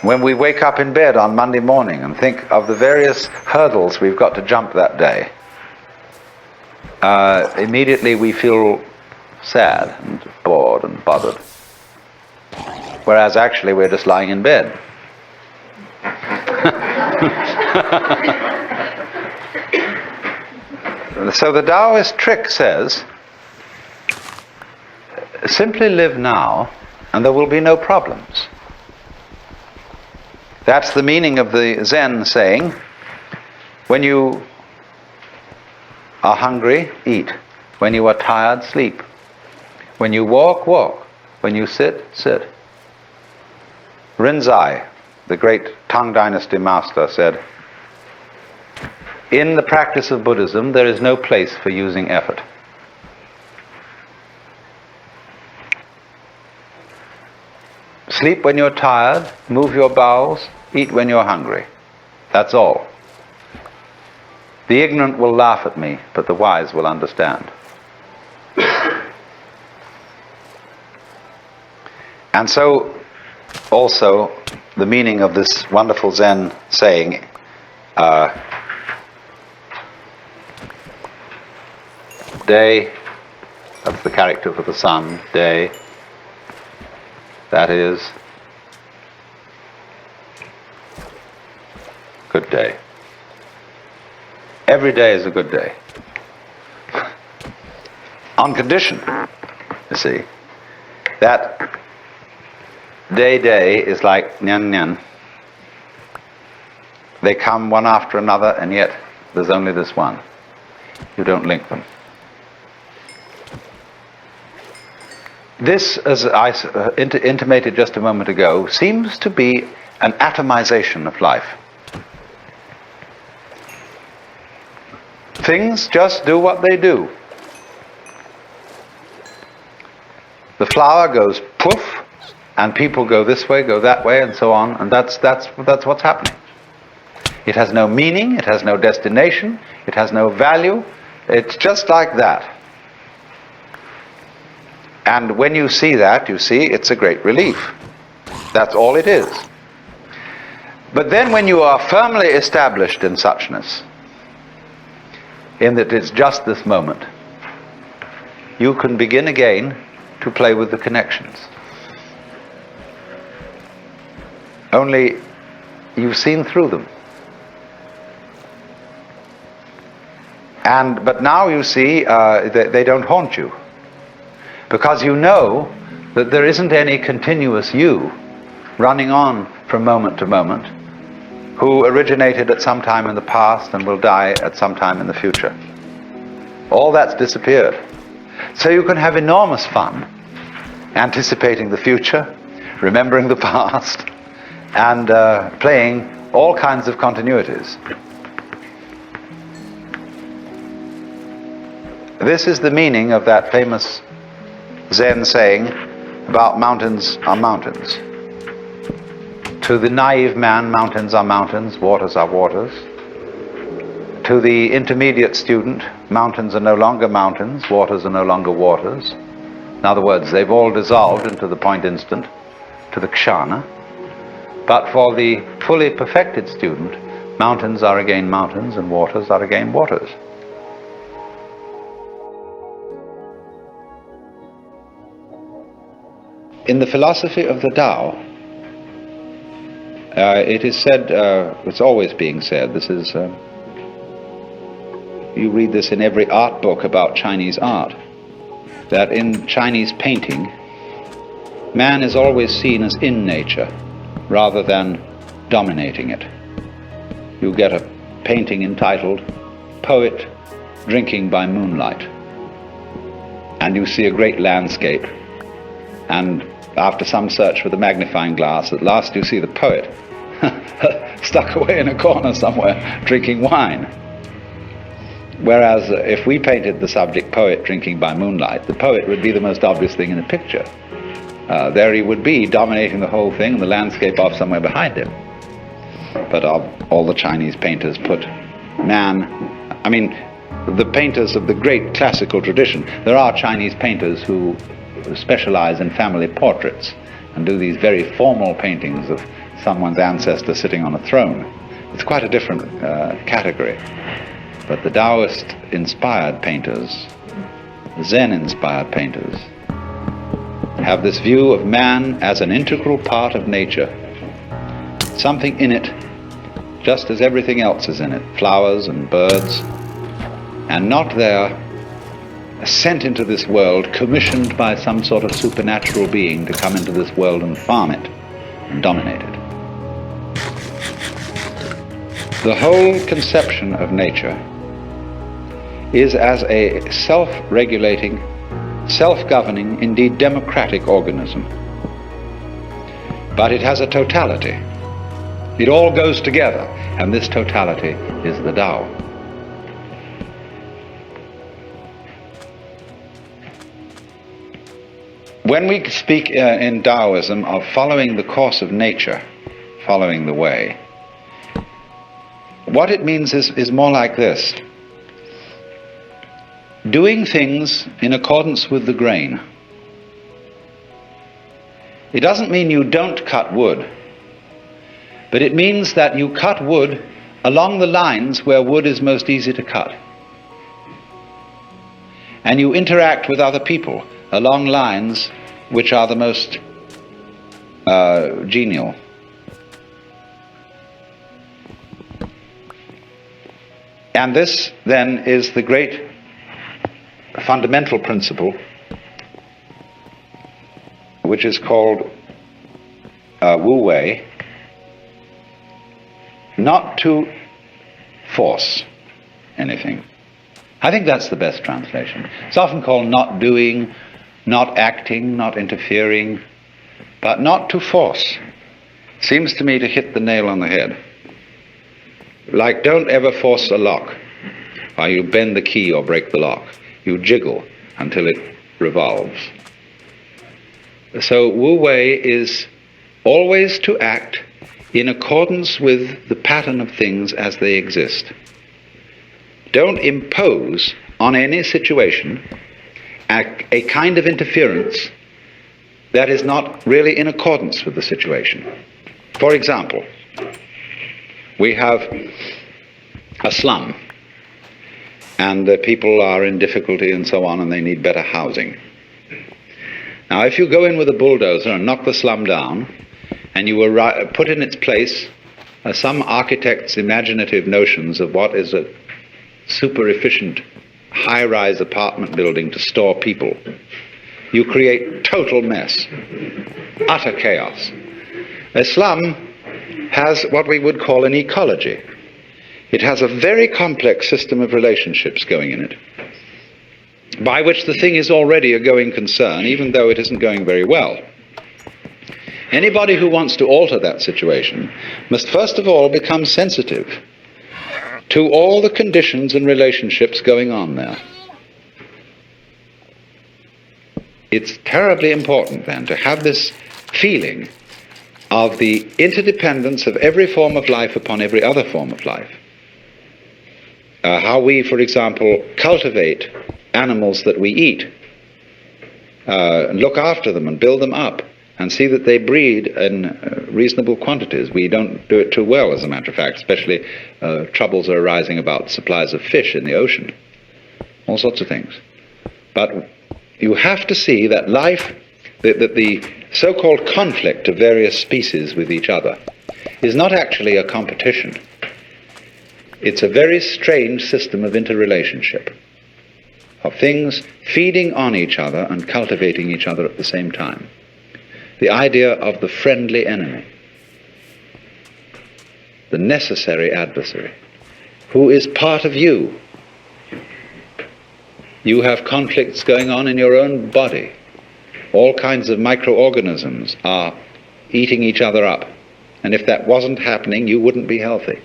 When we wake up in bed on Monday morning and think of the various hurdles we've got to jump that day, immediately we feel sad and bored and bothered. Whereas actually we're just lying in bed. So the Taoist trick says, simply live now and there will be no problems. That's the meaning of the Zen saying, when you are hungry, eat. When you are tired, sleep. When you walk, walk. When you sit, sit. Rinzai, the great Tang Dynasty master, said, in the practice of Buddhism, there is no place for using effort. Sleep when you're tired, move your bowels, eat when you're hungry. That's all. The ignorant will laugh at me, but the wise will understand. And so, also, the meaning of this wonderful Zen saying, day, that's the character for the sun, day, that is good day. Every day is a good day. On condition, you see, that day is like nyan nyan. They come one after another, and yet there's only this one. You don't link them. This, as I intimated just a moment ago, seems to be an atomization of life. Things just do what they do. The flower goes poof, and people go this way, go that way, and so on, and that's what's happening. It has no meaning, it has no destination, it has no value. It's just like that. And when you see that, you see it's a great relief. That's all it is. But then when you are firmly established in suchness, in that it's just this moment, you can begin again to play with the connections. Only you've seen through them. But now you see they don't haunt you. Because you know that there isn't any continuous you running on from moment to moment, who originated at some time in the past and will die at some time in the future. All that's disappeared. So you can have enormous fun anticipating the future, remembering the past, and playing all kinds of continuities. This is the meaning of that famous Zen saying about mountains are mountains. To the naive man, mountains are mountains, waters are waters. To the intermediate student, mountains are no longer mountains, waters are no longer waters. In other words, they've all dissolved into the point instant, to the kshana. But for the fully perfected student, mountains are again mountains and waters are again waters. In the philosophy of the Tao, it is said, it's always being said, this is, you read this in every art book about Chinese art, that in Chinese painting, man is always seen as in nature, rather than dominating it. You get a painting entitled, Poet Drinking by Moonlight, and you see a great landscape, and after some search with a magnifying glass, at last you see the poet stuck away in a corner somewhere drinking wine. Whereas if we painted the subject poet drinking by moonlight, the poet would be the most obvious thing in the picture. There he would be dominating the whole thing and the landscape off somewhere behind him. But all the Chinese painters put man, the painters of the great classical tradition, there are Chinese painters who specialize in family portraits and do these very formal paintings of someone's ancestor sitting on a throne. It's quite a different category. But the Taoist-inspired painters, Zen-inspired painters, have this view of man as an integral part of nature, something in it, just as everything else is in it, flowers and birds, and not there sent into this world, commissioned by some sort of supernatural being to come into this world and farm it and dominate it. The whole conception of nature is as a self-regulating, self-governing, indeed democratic organism. But it has a totality. It all goes together, and this totality is the Tao. When we speak in Taoism of following the course of nature, following the way, what it means is more like this: doing things in accordance with the grain. It doesn't mean you don't cut wood, but it means that you cut wood along the lines where wood is most easy to cut. And you interact with other people along lines which are the most genial. And this, then, is the great fundamental principle which is called Wu Wei, not to force anything. I think that's the best translation. It's often called not doing, not acting, not interfering, but not to force. Seems to me to hit the nail on the head. Like, don't ever force a lock, or you bend the key or break the lock. You jiggle until it revolves. So Wu Wei is always to act in accordance with the pattern of things as they exist. Don't impose on any situation a kind of interference that is not really in accordance with the situation. For example, we have a slum, and people are in difficulty and so on, and they need better housing. Now, if you go in with a bulldozer and knock the slum down, and you put in its place some architect's imaginative notions of what is a super efficient high-rise apartment building to store people, you create total mess, utter chaos. A slum has what we would call an ecology. It has a very complex system of relationships going in it, by which the thing is already a going concern, even though it isn't going very well. Anybody who wants to alter that situation must first of all become sensitive to all the conditions and relationships going on there. It's terribly important then to have this feeling of the interdependence of every form of life upon every other form of life. How we, for example, cultivate animals that we eat, and look after them and build them up, and see that they breed in reasonable quantities. We don't do it too well, as a matter of fact, especially troubles are arising about supplies of fish in the ocean, all sorts of things. But you have to see that life, that the so-called conflict of various species with each other is not actually a competition. It's a very strange system of interrelationship, of things feeding on each other and cultivating each other at the same time. The idea of the friendly enemy, the necessary adversary, who is part of you. You have conflicts going on in your own body. All kinds of microorganisms are eating each other up. And if that wasn't happening, you wouldn't be healthy.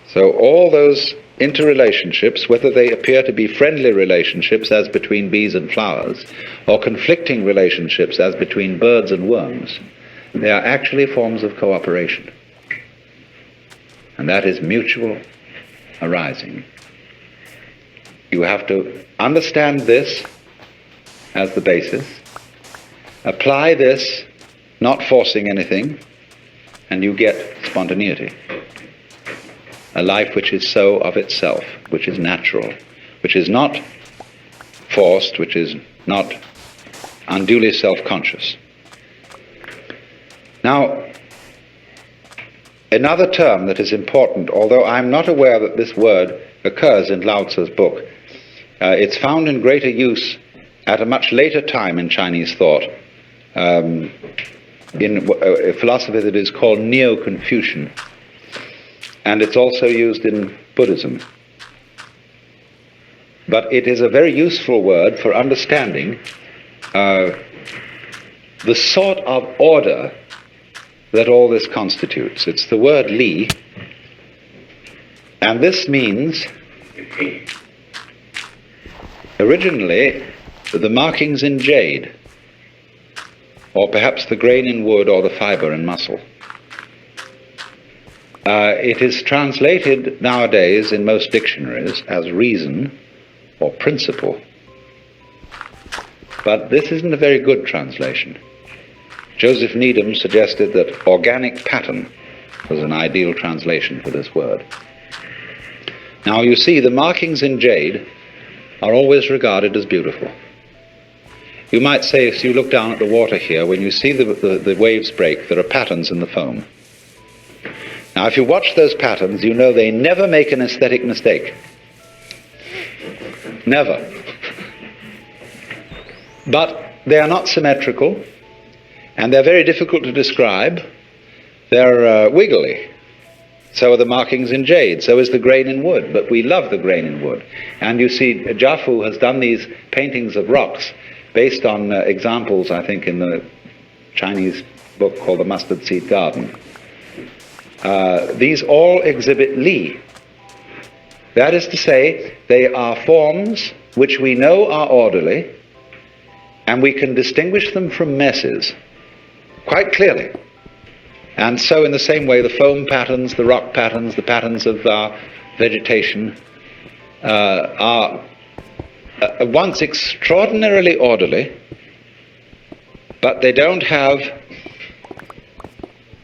So all those interrelationships, whether they appear to be friendly relationships as between bees and flowers, or conflicting relationships as between birds and worms, they are actually forms of cooperation. And that is mutual arising. You have to understand this as the basis, apply this, not forcing anything, and you get spontaneity. A life which is so of itself, which is natural, which is not forced, which is not unduly self-conscious. Now, another term that is important, although I'm not aware that this word occurs in Lao Tzu's book, it's found in greater use at a much later time in Chinese thought, in a philosophy that is called Neo-Confucian. and it's also used in Buddhism. But it is a very useful word for understanding the sort of order that all this constitutes. It's the word li, and this means originally the markings in jade, or perhaps the grain in wood or the fiber in muscle. It is translated nowadays in most dictionaries as reason or principle. But this isn't a very good translation. Joseph Needham suggested that organic pattern was an ideal translation for this word. Now you see, the markings in jade are always regarded as beautiful. You might say, if you look down at the water here, when you see the waves break, there are patterns in the foam. Now if you watch those patterns, you know they never make an aesthetic mistake. Never. But they are not symmetrical, and they're very difficult to describe. They're wiggly. So are the markings in jade, so is the grain in wood, but we love the grain in wood. And you see, Jafu has done these paintings of rocks based on examples, I think, in the Chinese book called The Mustard Seed Garden. These all exhibit li. That is to say, they are forms which we know are orderly, and we can distinguish them from messes quite clearly. And so in the same way, the foam patterns, the rock patterns, the patterns of our vegetation are once extraordinarily orderly, but they don't have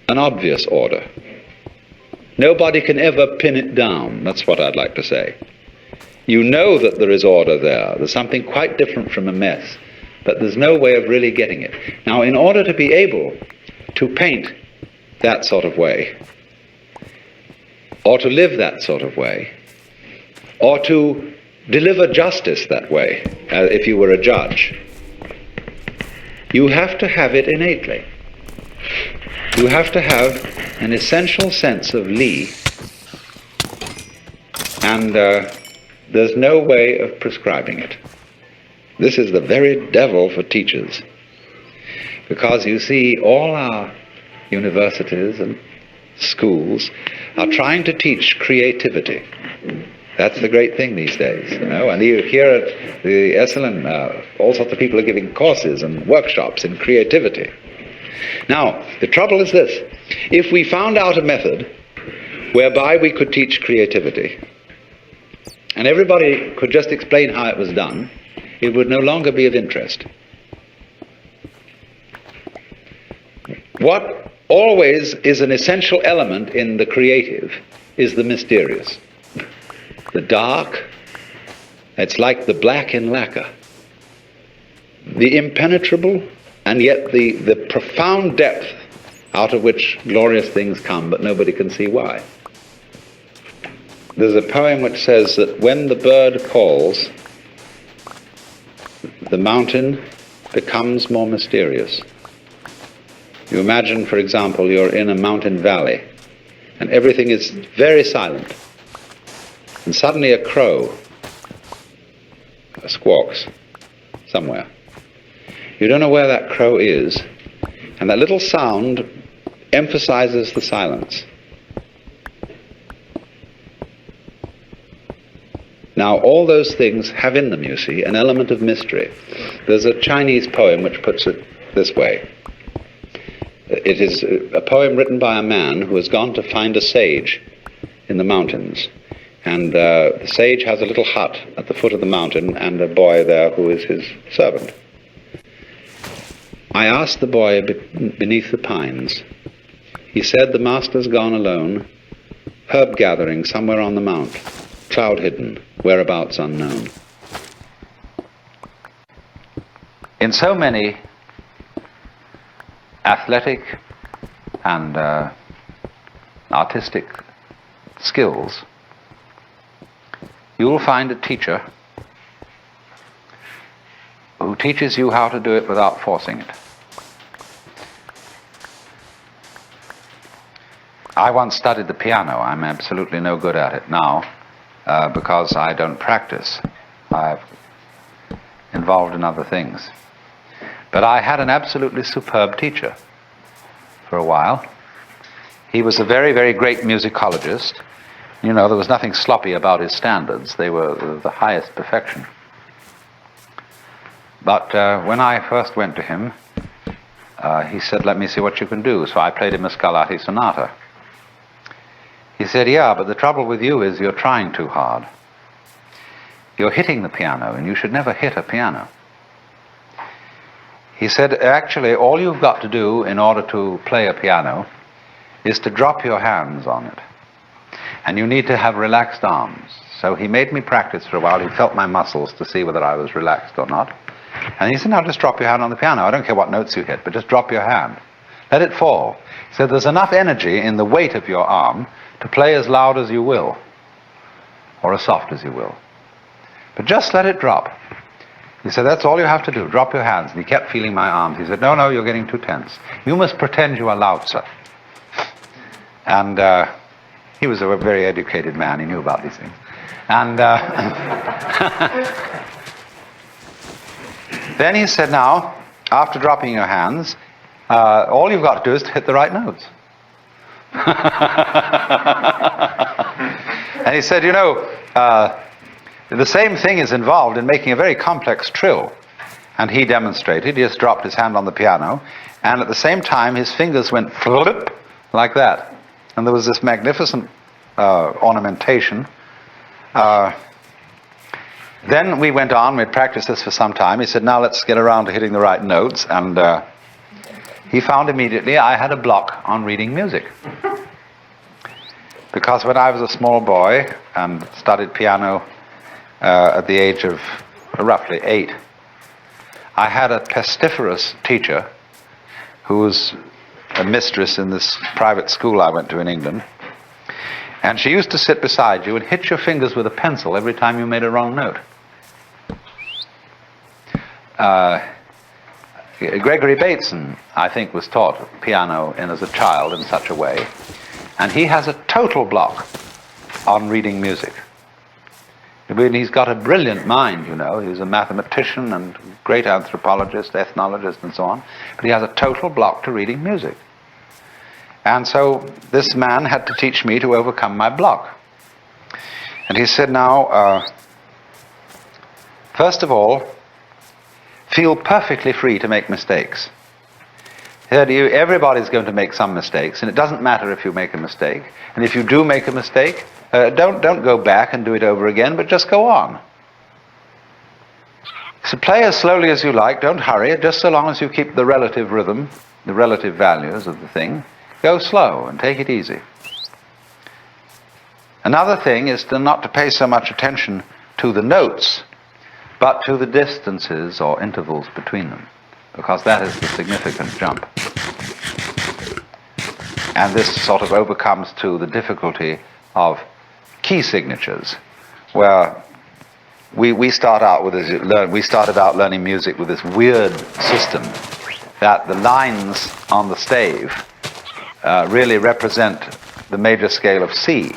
an obvious order. Nobody can ever pin it down. That's what I'd like to say. You know that there is order there. There's something quite different from a mess, but there's no way of really getting it. Now, in order to be able to paint that sort of way, or to live that sort of way, or to deliver justice that way, if you were a judge, you have to have it innately. You have to have an essential sense of li, and there's no way of prescribing it. This is the very devil for teachers, because you see, all our universities and schools are trying to teach creativity. That's the great thing these days, you know. And you hear at the Esalen, all sorts of people are giving courses and workshops in creativity. Now, the trouble is this: if we found out a method whereby we could teach creativity, and everybody could just explain how it was done, it would no longer be of interest. What always is an essential element in the creative is the mysterious. The dark, it's like the black in lacquer. The impenetrable, and yet the profound depth out of which glorious things come, but nobody can see why. There's a poem which says that when the bird calls, the mountain becomes more mysterious. You imagine, for example, you're in a mountain valley, and everything is very silent, and suddenly a crow squawks somewhere. You don't know where that crow is, and that little sound emphasizes the silence. Now, all those things have in them, you see, an element of mystery. There's a Chinese poem which puts it this way. It is a poem written by a man who has gone to find a sage in the mountains. And the sage has a little hut at the foot of the mountain, and a boy there who is his servant. I asked the boy beneath the pines. He said, "The master's gone alone, herb gathering somewhere on the mount, cloud hidden, whereabouts unknown." In so many athletic and artistic skills, you will find a teacher who teaches you how to do it without forcing it. I once studied the piano. I'm absolutely no good at it now because I don't practice. I'm involved in other things. But I had an absolutely superb teacher for a while. He was a very, very great musicologist. You know, there was nothing sloppy about his standards. They were the highest perfection. But when I first went to him, he said, "Let me see what you can do." So I played him a Scarlatti sonata. He said, "Yeah, but the trouble with you is you're trying too hard. You're hitting the piano, and you should never hit a piano." He said, "Actually, all you've got to do in order to play a piano is to drop your hands on it. And you need to have relaxed arms." So he made me practice for a while. He felt my muscles to see whether I was relaxed or not. And he said, "Now just drop your hand on the piano. I don't care what notes you hit, but just drop your hand. Let it fall." He said, "There's enough energy in the weight of your arm to play as loud as you will, or as soft as you will. But just let it drop." He said, "That's all you have to do. Drop your hands." And he kept feeling my arms. He said, "No, you're getting too tense. You must pretend you are Lao Tzu." And he was a very educated man. He knew about these things. And then he said, "Now, after dropping your hands, all you've got to do is to hit the right notes." And he said, "You know, the same thing is involved in making a very complex trill." And he demonstrated. He just dropped his hand on the piano, and at the same time his fingers went flip like that. And there was this magnificent ornamentation. Then we went on, we'd practiced this for some time. He said, "Now let's get around to hitting the right notes." And he found immediately I had a block on reading music. Because when I was a small boy and studied piano at the age of roughly 8, I had a pestiferous teacher who was a mistress in this private school I went to in England. And she used to sit beside you and hit your fingers with a pencil every time you made a wrong note. Gregory Bateson, I think, was taught piano as a child in such a way. And he has a total block on reading music. I mean, he's got a brilliant mind, you know. He's a mathematician and great anthropologist, ethnologist, and so on. But he has a total block to reading music. And so this man had to teach me to overcome my block. And he said, "Now, first of all, feel perfectly free to make mistakes." He said, "Everybody's going to make some mistakes, and it doesn't matter if you make a mistake. And if you do make a mistake, don't go back and do it over again, but just go on. So play as slowly as you like, don't hurry, just so long as you keep the relative rhythm, the relative values of the thing. Go slow and take it easy." Another thing is not to pay so much attention to the notes, but to the distances or intervals between them, because that is the significant jump. And this sort of overcomes too the difficulty of key signatures, where we started out learning music with this weird system that the lines on the stave really represent the major scale of C,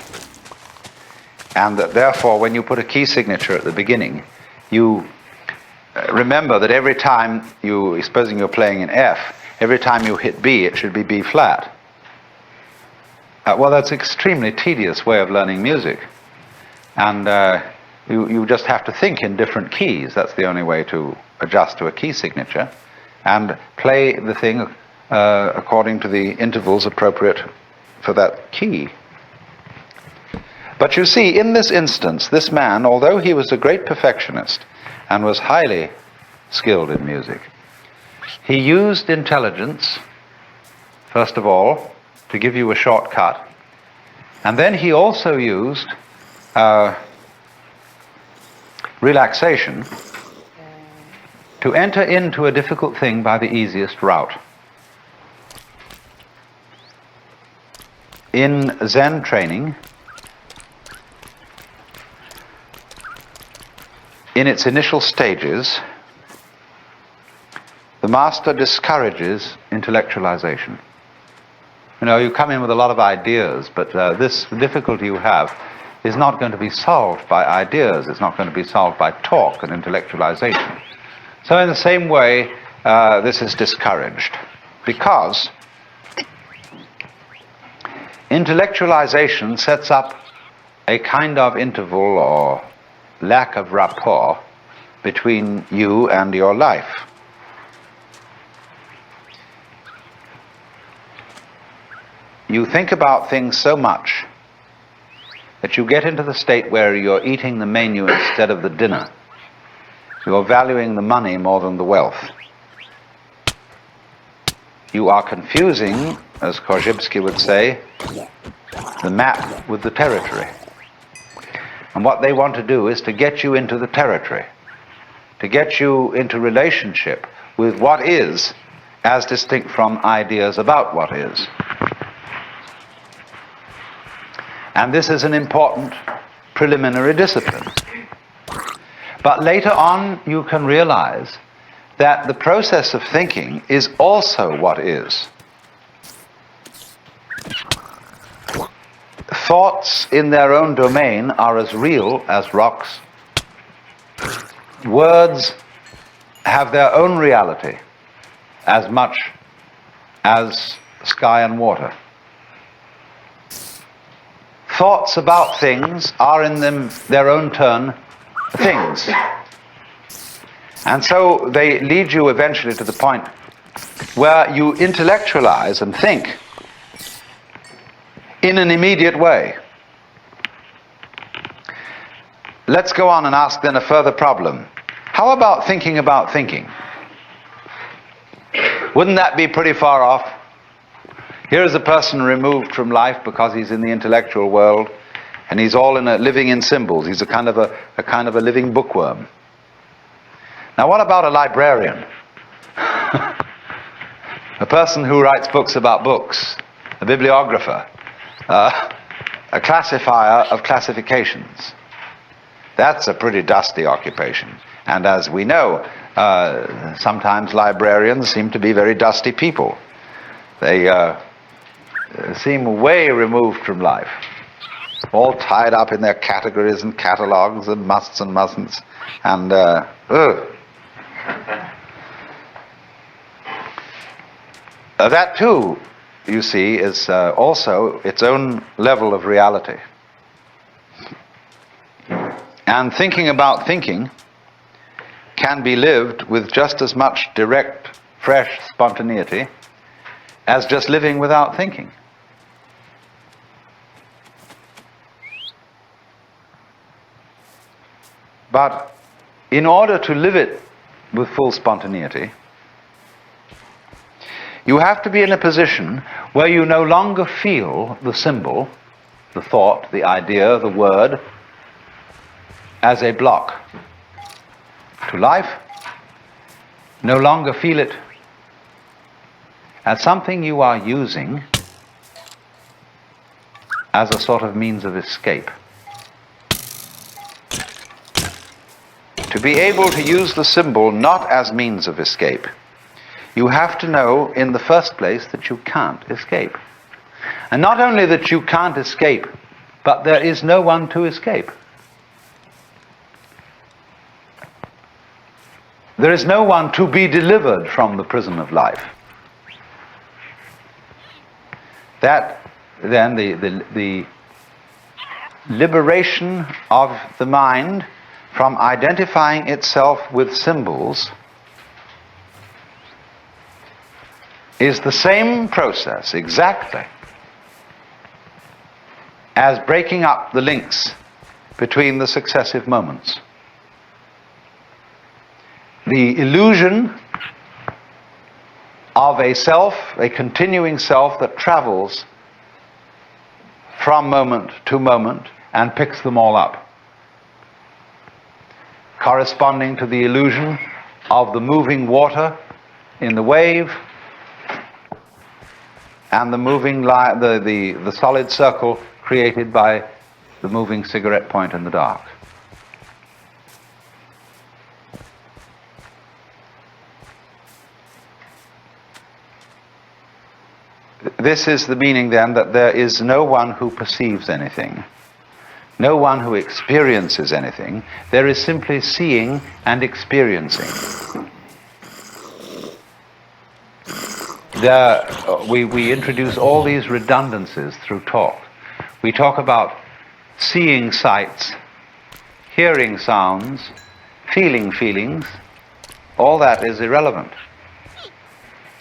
and that therefore when you put a key signature at the beginning, you remember that every time supposing you're playing in F, every time you hit B, it should be B flat. Well, that's an extremely tedious way of learning music. And you just have to think in different keys. That's the only way to adjust to a key signature. And play the thing according to the intervals appropriate for that key. But you see, in this instance, this man, although he was a great perfectionist and was highly skilled in music, he used intelligence, first of all, to give you a shortcut. And then he also used relaxation to enter into a difficult thing by the easiest route. In Zen training, in its initial stages, the master discourages intellectualization. You come in with a lot of ideas, but this difficulty you have is not going to be solved by ideas. It's not going to be solved by talk and intellectualization. So in the same way, this is discouraged, because intellectualization sets up a kind of interval or lack of rapport between you and your life. You think about things so much that you get into the state where you're eating the menu instead of the dinner. You're valuing the money more than the wealth. You are confusing, as Korzybski would say, the map with the territory. And what they want to do is to get you into the territory, to get you into relationship with what is, as distinct from ideas about what is. And this is an important preliminary discipline. But later on you can realize that the process of thinking is also what is. Thoughts in their own domain are as real as rocks. Words have their own reality as much as sky and water. Thoughts about things are in their own turn things. And so they lead you eventually to the point where you intellectualize and think in an immediate way. Let's go on and ask then a further problem. How about thinking about thinking? Wouldn't that be pretty far off? Here is a person removed from life because he's in the intellectual world, and he's all living in symbols. He's a kind of a living bookworm. Now what about a librarian? A person who writes books about books, a bibliographer, a classifier of classifications. That's a pretty dusty occupation. And as we know, sometimes librarians seem to be very dusty people. They seem way removed from life, all tied up in their categories and catalogues and musts and mustn'ts, and that too, you see, is also its own level of reality. And thinking about thinking can be lived with just as much direct, fresh spontaneity as just living without thinking. But in order to live it with full spontaneity, you have to be in a position where you no longer feel the symbol, the thought, the idea, the word, as a block to life. No longer feel it as something you are using as a sort of means of escape. To be able to use the symbol not as means of escape, you have to know in the first place that you can't escape. And not only that you can't escape, but there is no one to escape. There is no one to be delivered from the prison of life. That then, the liberation of the mind from identifying itself with symbols is the same process exactly as breaking up the links between the successive moments. The illusion of a self, a continuing self that travels from moment to moment and picks them all up, corresponding to the illusion of the moving water in the wave and the moving the solid circle created by the moving cigarette point in the dark. This is the meaning then that there is no one who perceives anything, no one who experiences anything. There is simply seeing and experiencing. We introduce all these redundancies through talk. We talk about seeing sights, hearing sounds, feeling feelings. All that is irrelevant.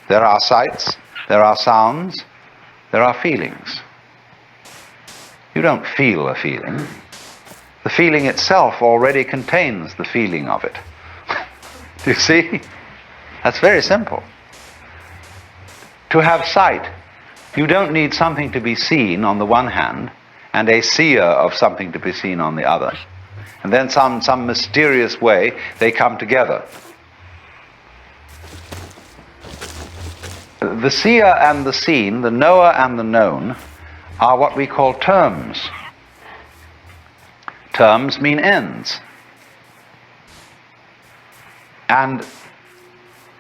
There are sights, there are sounds, there are feelings. You don't feel a feeling. The feeling itself already contains the feeling of it. Do you see? That's very simple. To have sight, you don't need something to be seen on the one hand and a seer of something to be seen on the other. And then some mysterious way they come together. The seer and the seen, the knower and the known, are what we call terms. Terms mean ends. And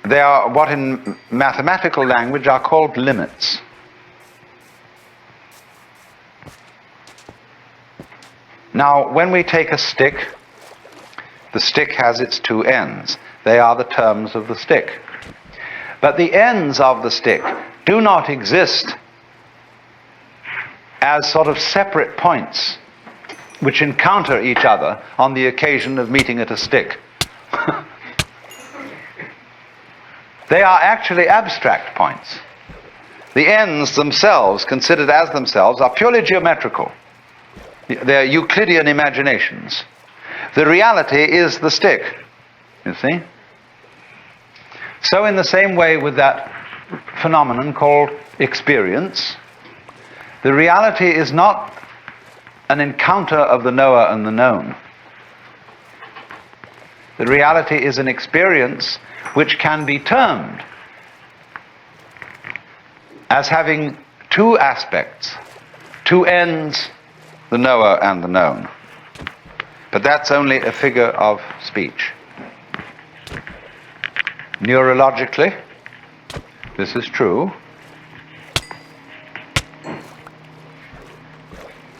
they are what in mathematical language are called limits. Now, when we take a stick, the stick has its two ends. They are the terms of the stick. But the ends of the stick do not exist as sort of separate points which encounter each other on the occasion of meeting at a stick. They are actually abstract points. The ends themselves, considered as themselves, are purely geometrical. They're Euclidean imaginations. The reality is the stick, you see? So in the same way with that phenomenon called experience, the reality is not an encounter of the knower and the known. The reality is an experience which can be termed as having two aspects, two ends, the knower and the known. But that's only a figure of speech. Neurologically, this is true.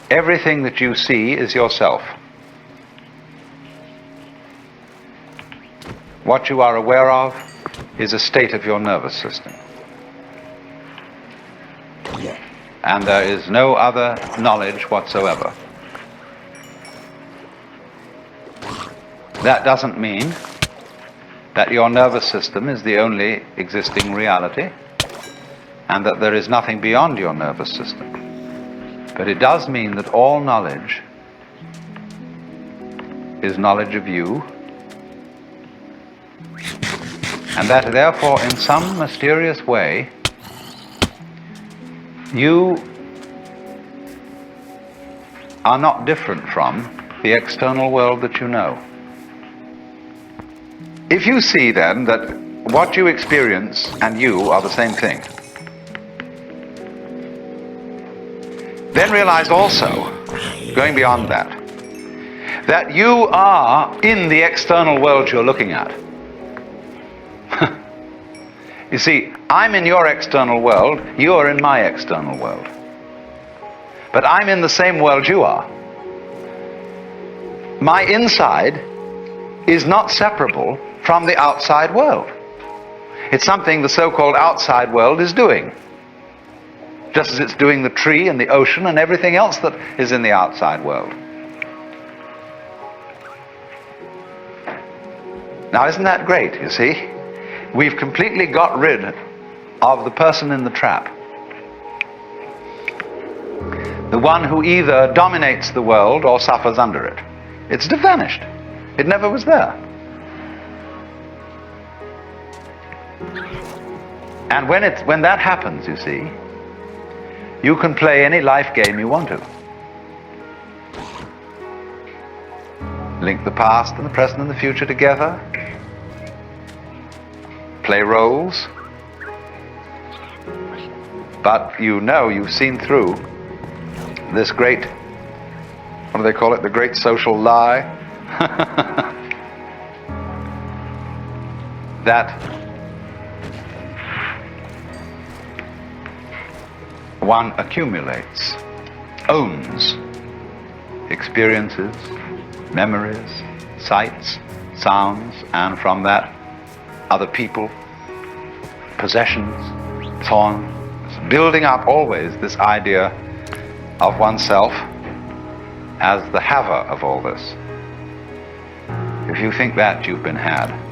Everything that you see is yourself. What you are aware of is a state of your nervous system. And there is no other knowledge whatsoever. That doesn't mean that your nervous system is the only existing reality and that there is nothing beyond your nervous system. But it does mean that all knowledge is knowledge of you, and that therefore in some mysterious way you are not different from the external world that you know. If you see then that what you experience and you are the same thing, then realize also, going beyond that, that you are in the external world you're looking at. You see, I'm in your external world, you are in my external world. But I'm in the same world you are. My inside is not separable from the outside world. It's something the so-called outside world is doing. Just as it's doing the tree and the ocean and everything else that is in the outside world. Now, isn't that great, you see? We've completely got rid of the person in the trap. The one who either dominates the world or suffers under it. It's vanished. It never was there. And when that happens, you see, you can play any life game you want to. Link the past and the present and the future together. Play roles. But you know, you've seen through this great, what do they call it, the great social lie? one accumulates, owns experiences, memories, sights, sounds, and from that other people, possessions, so on, building up always this idea of oneself as the haver of all this. If you think that, you've been had.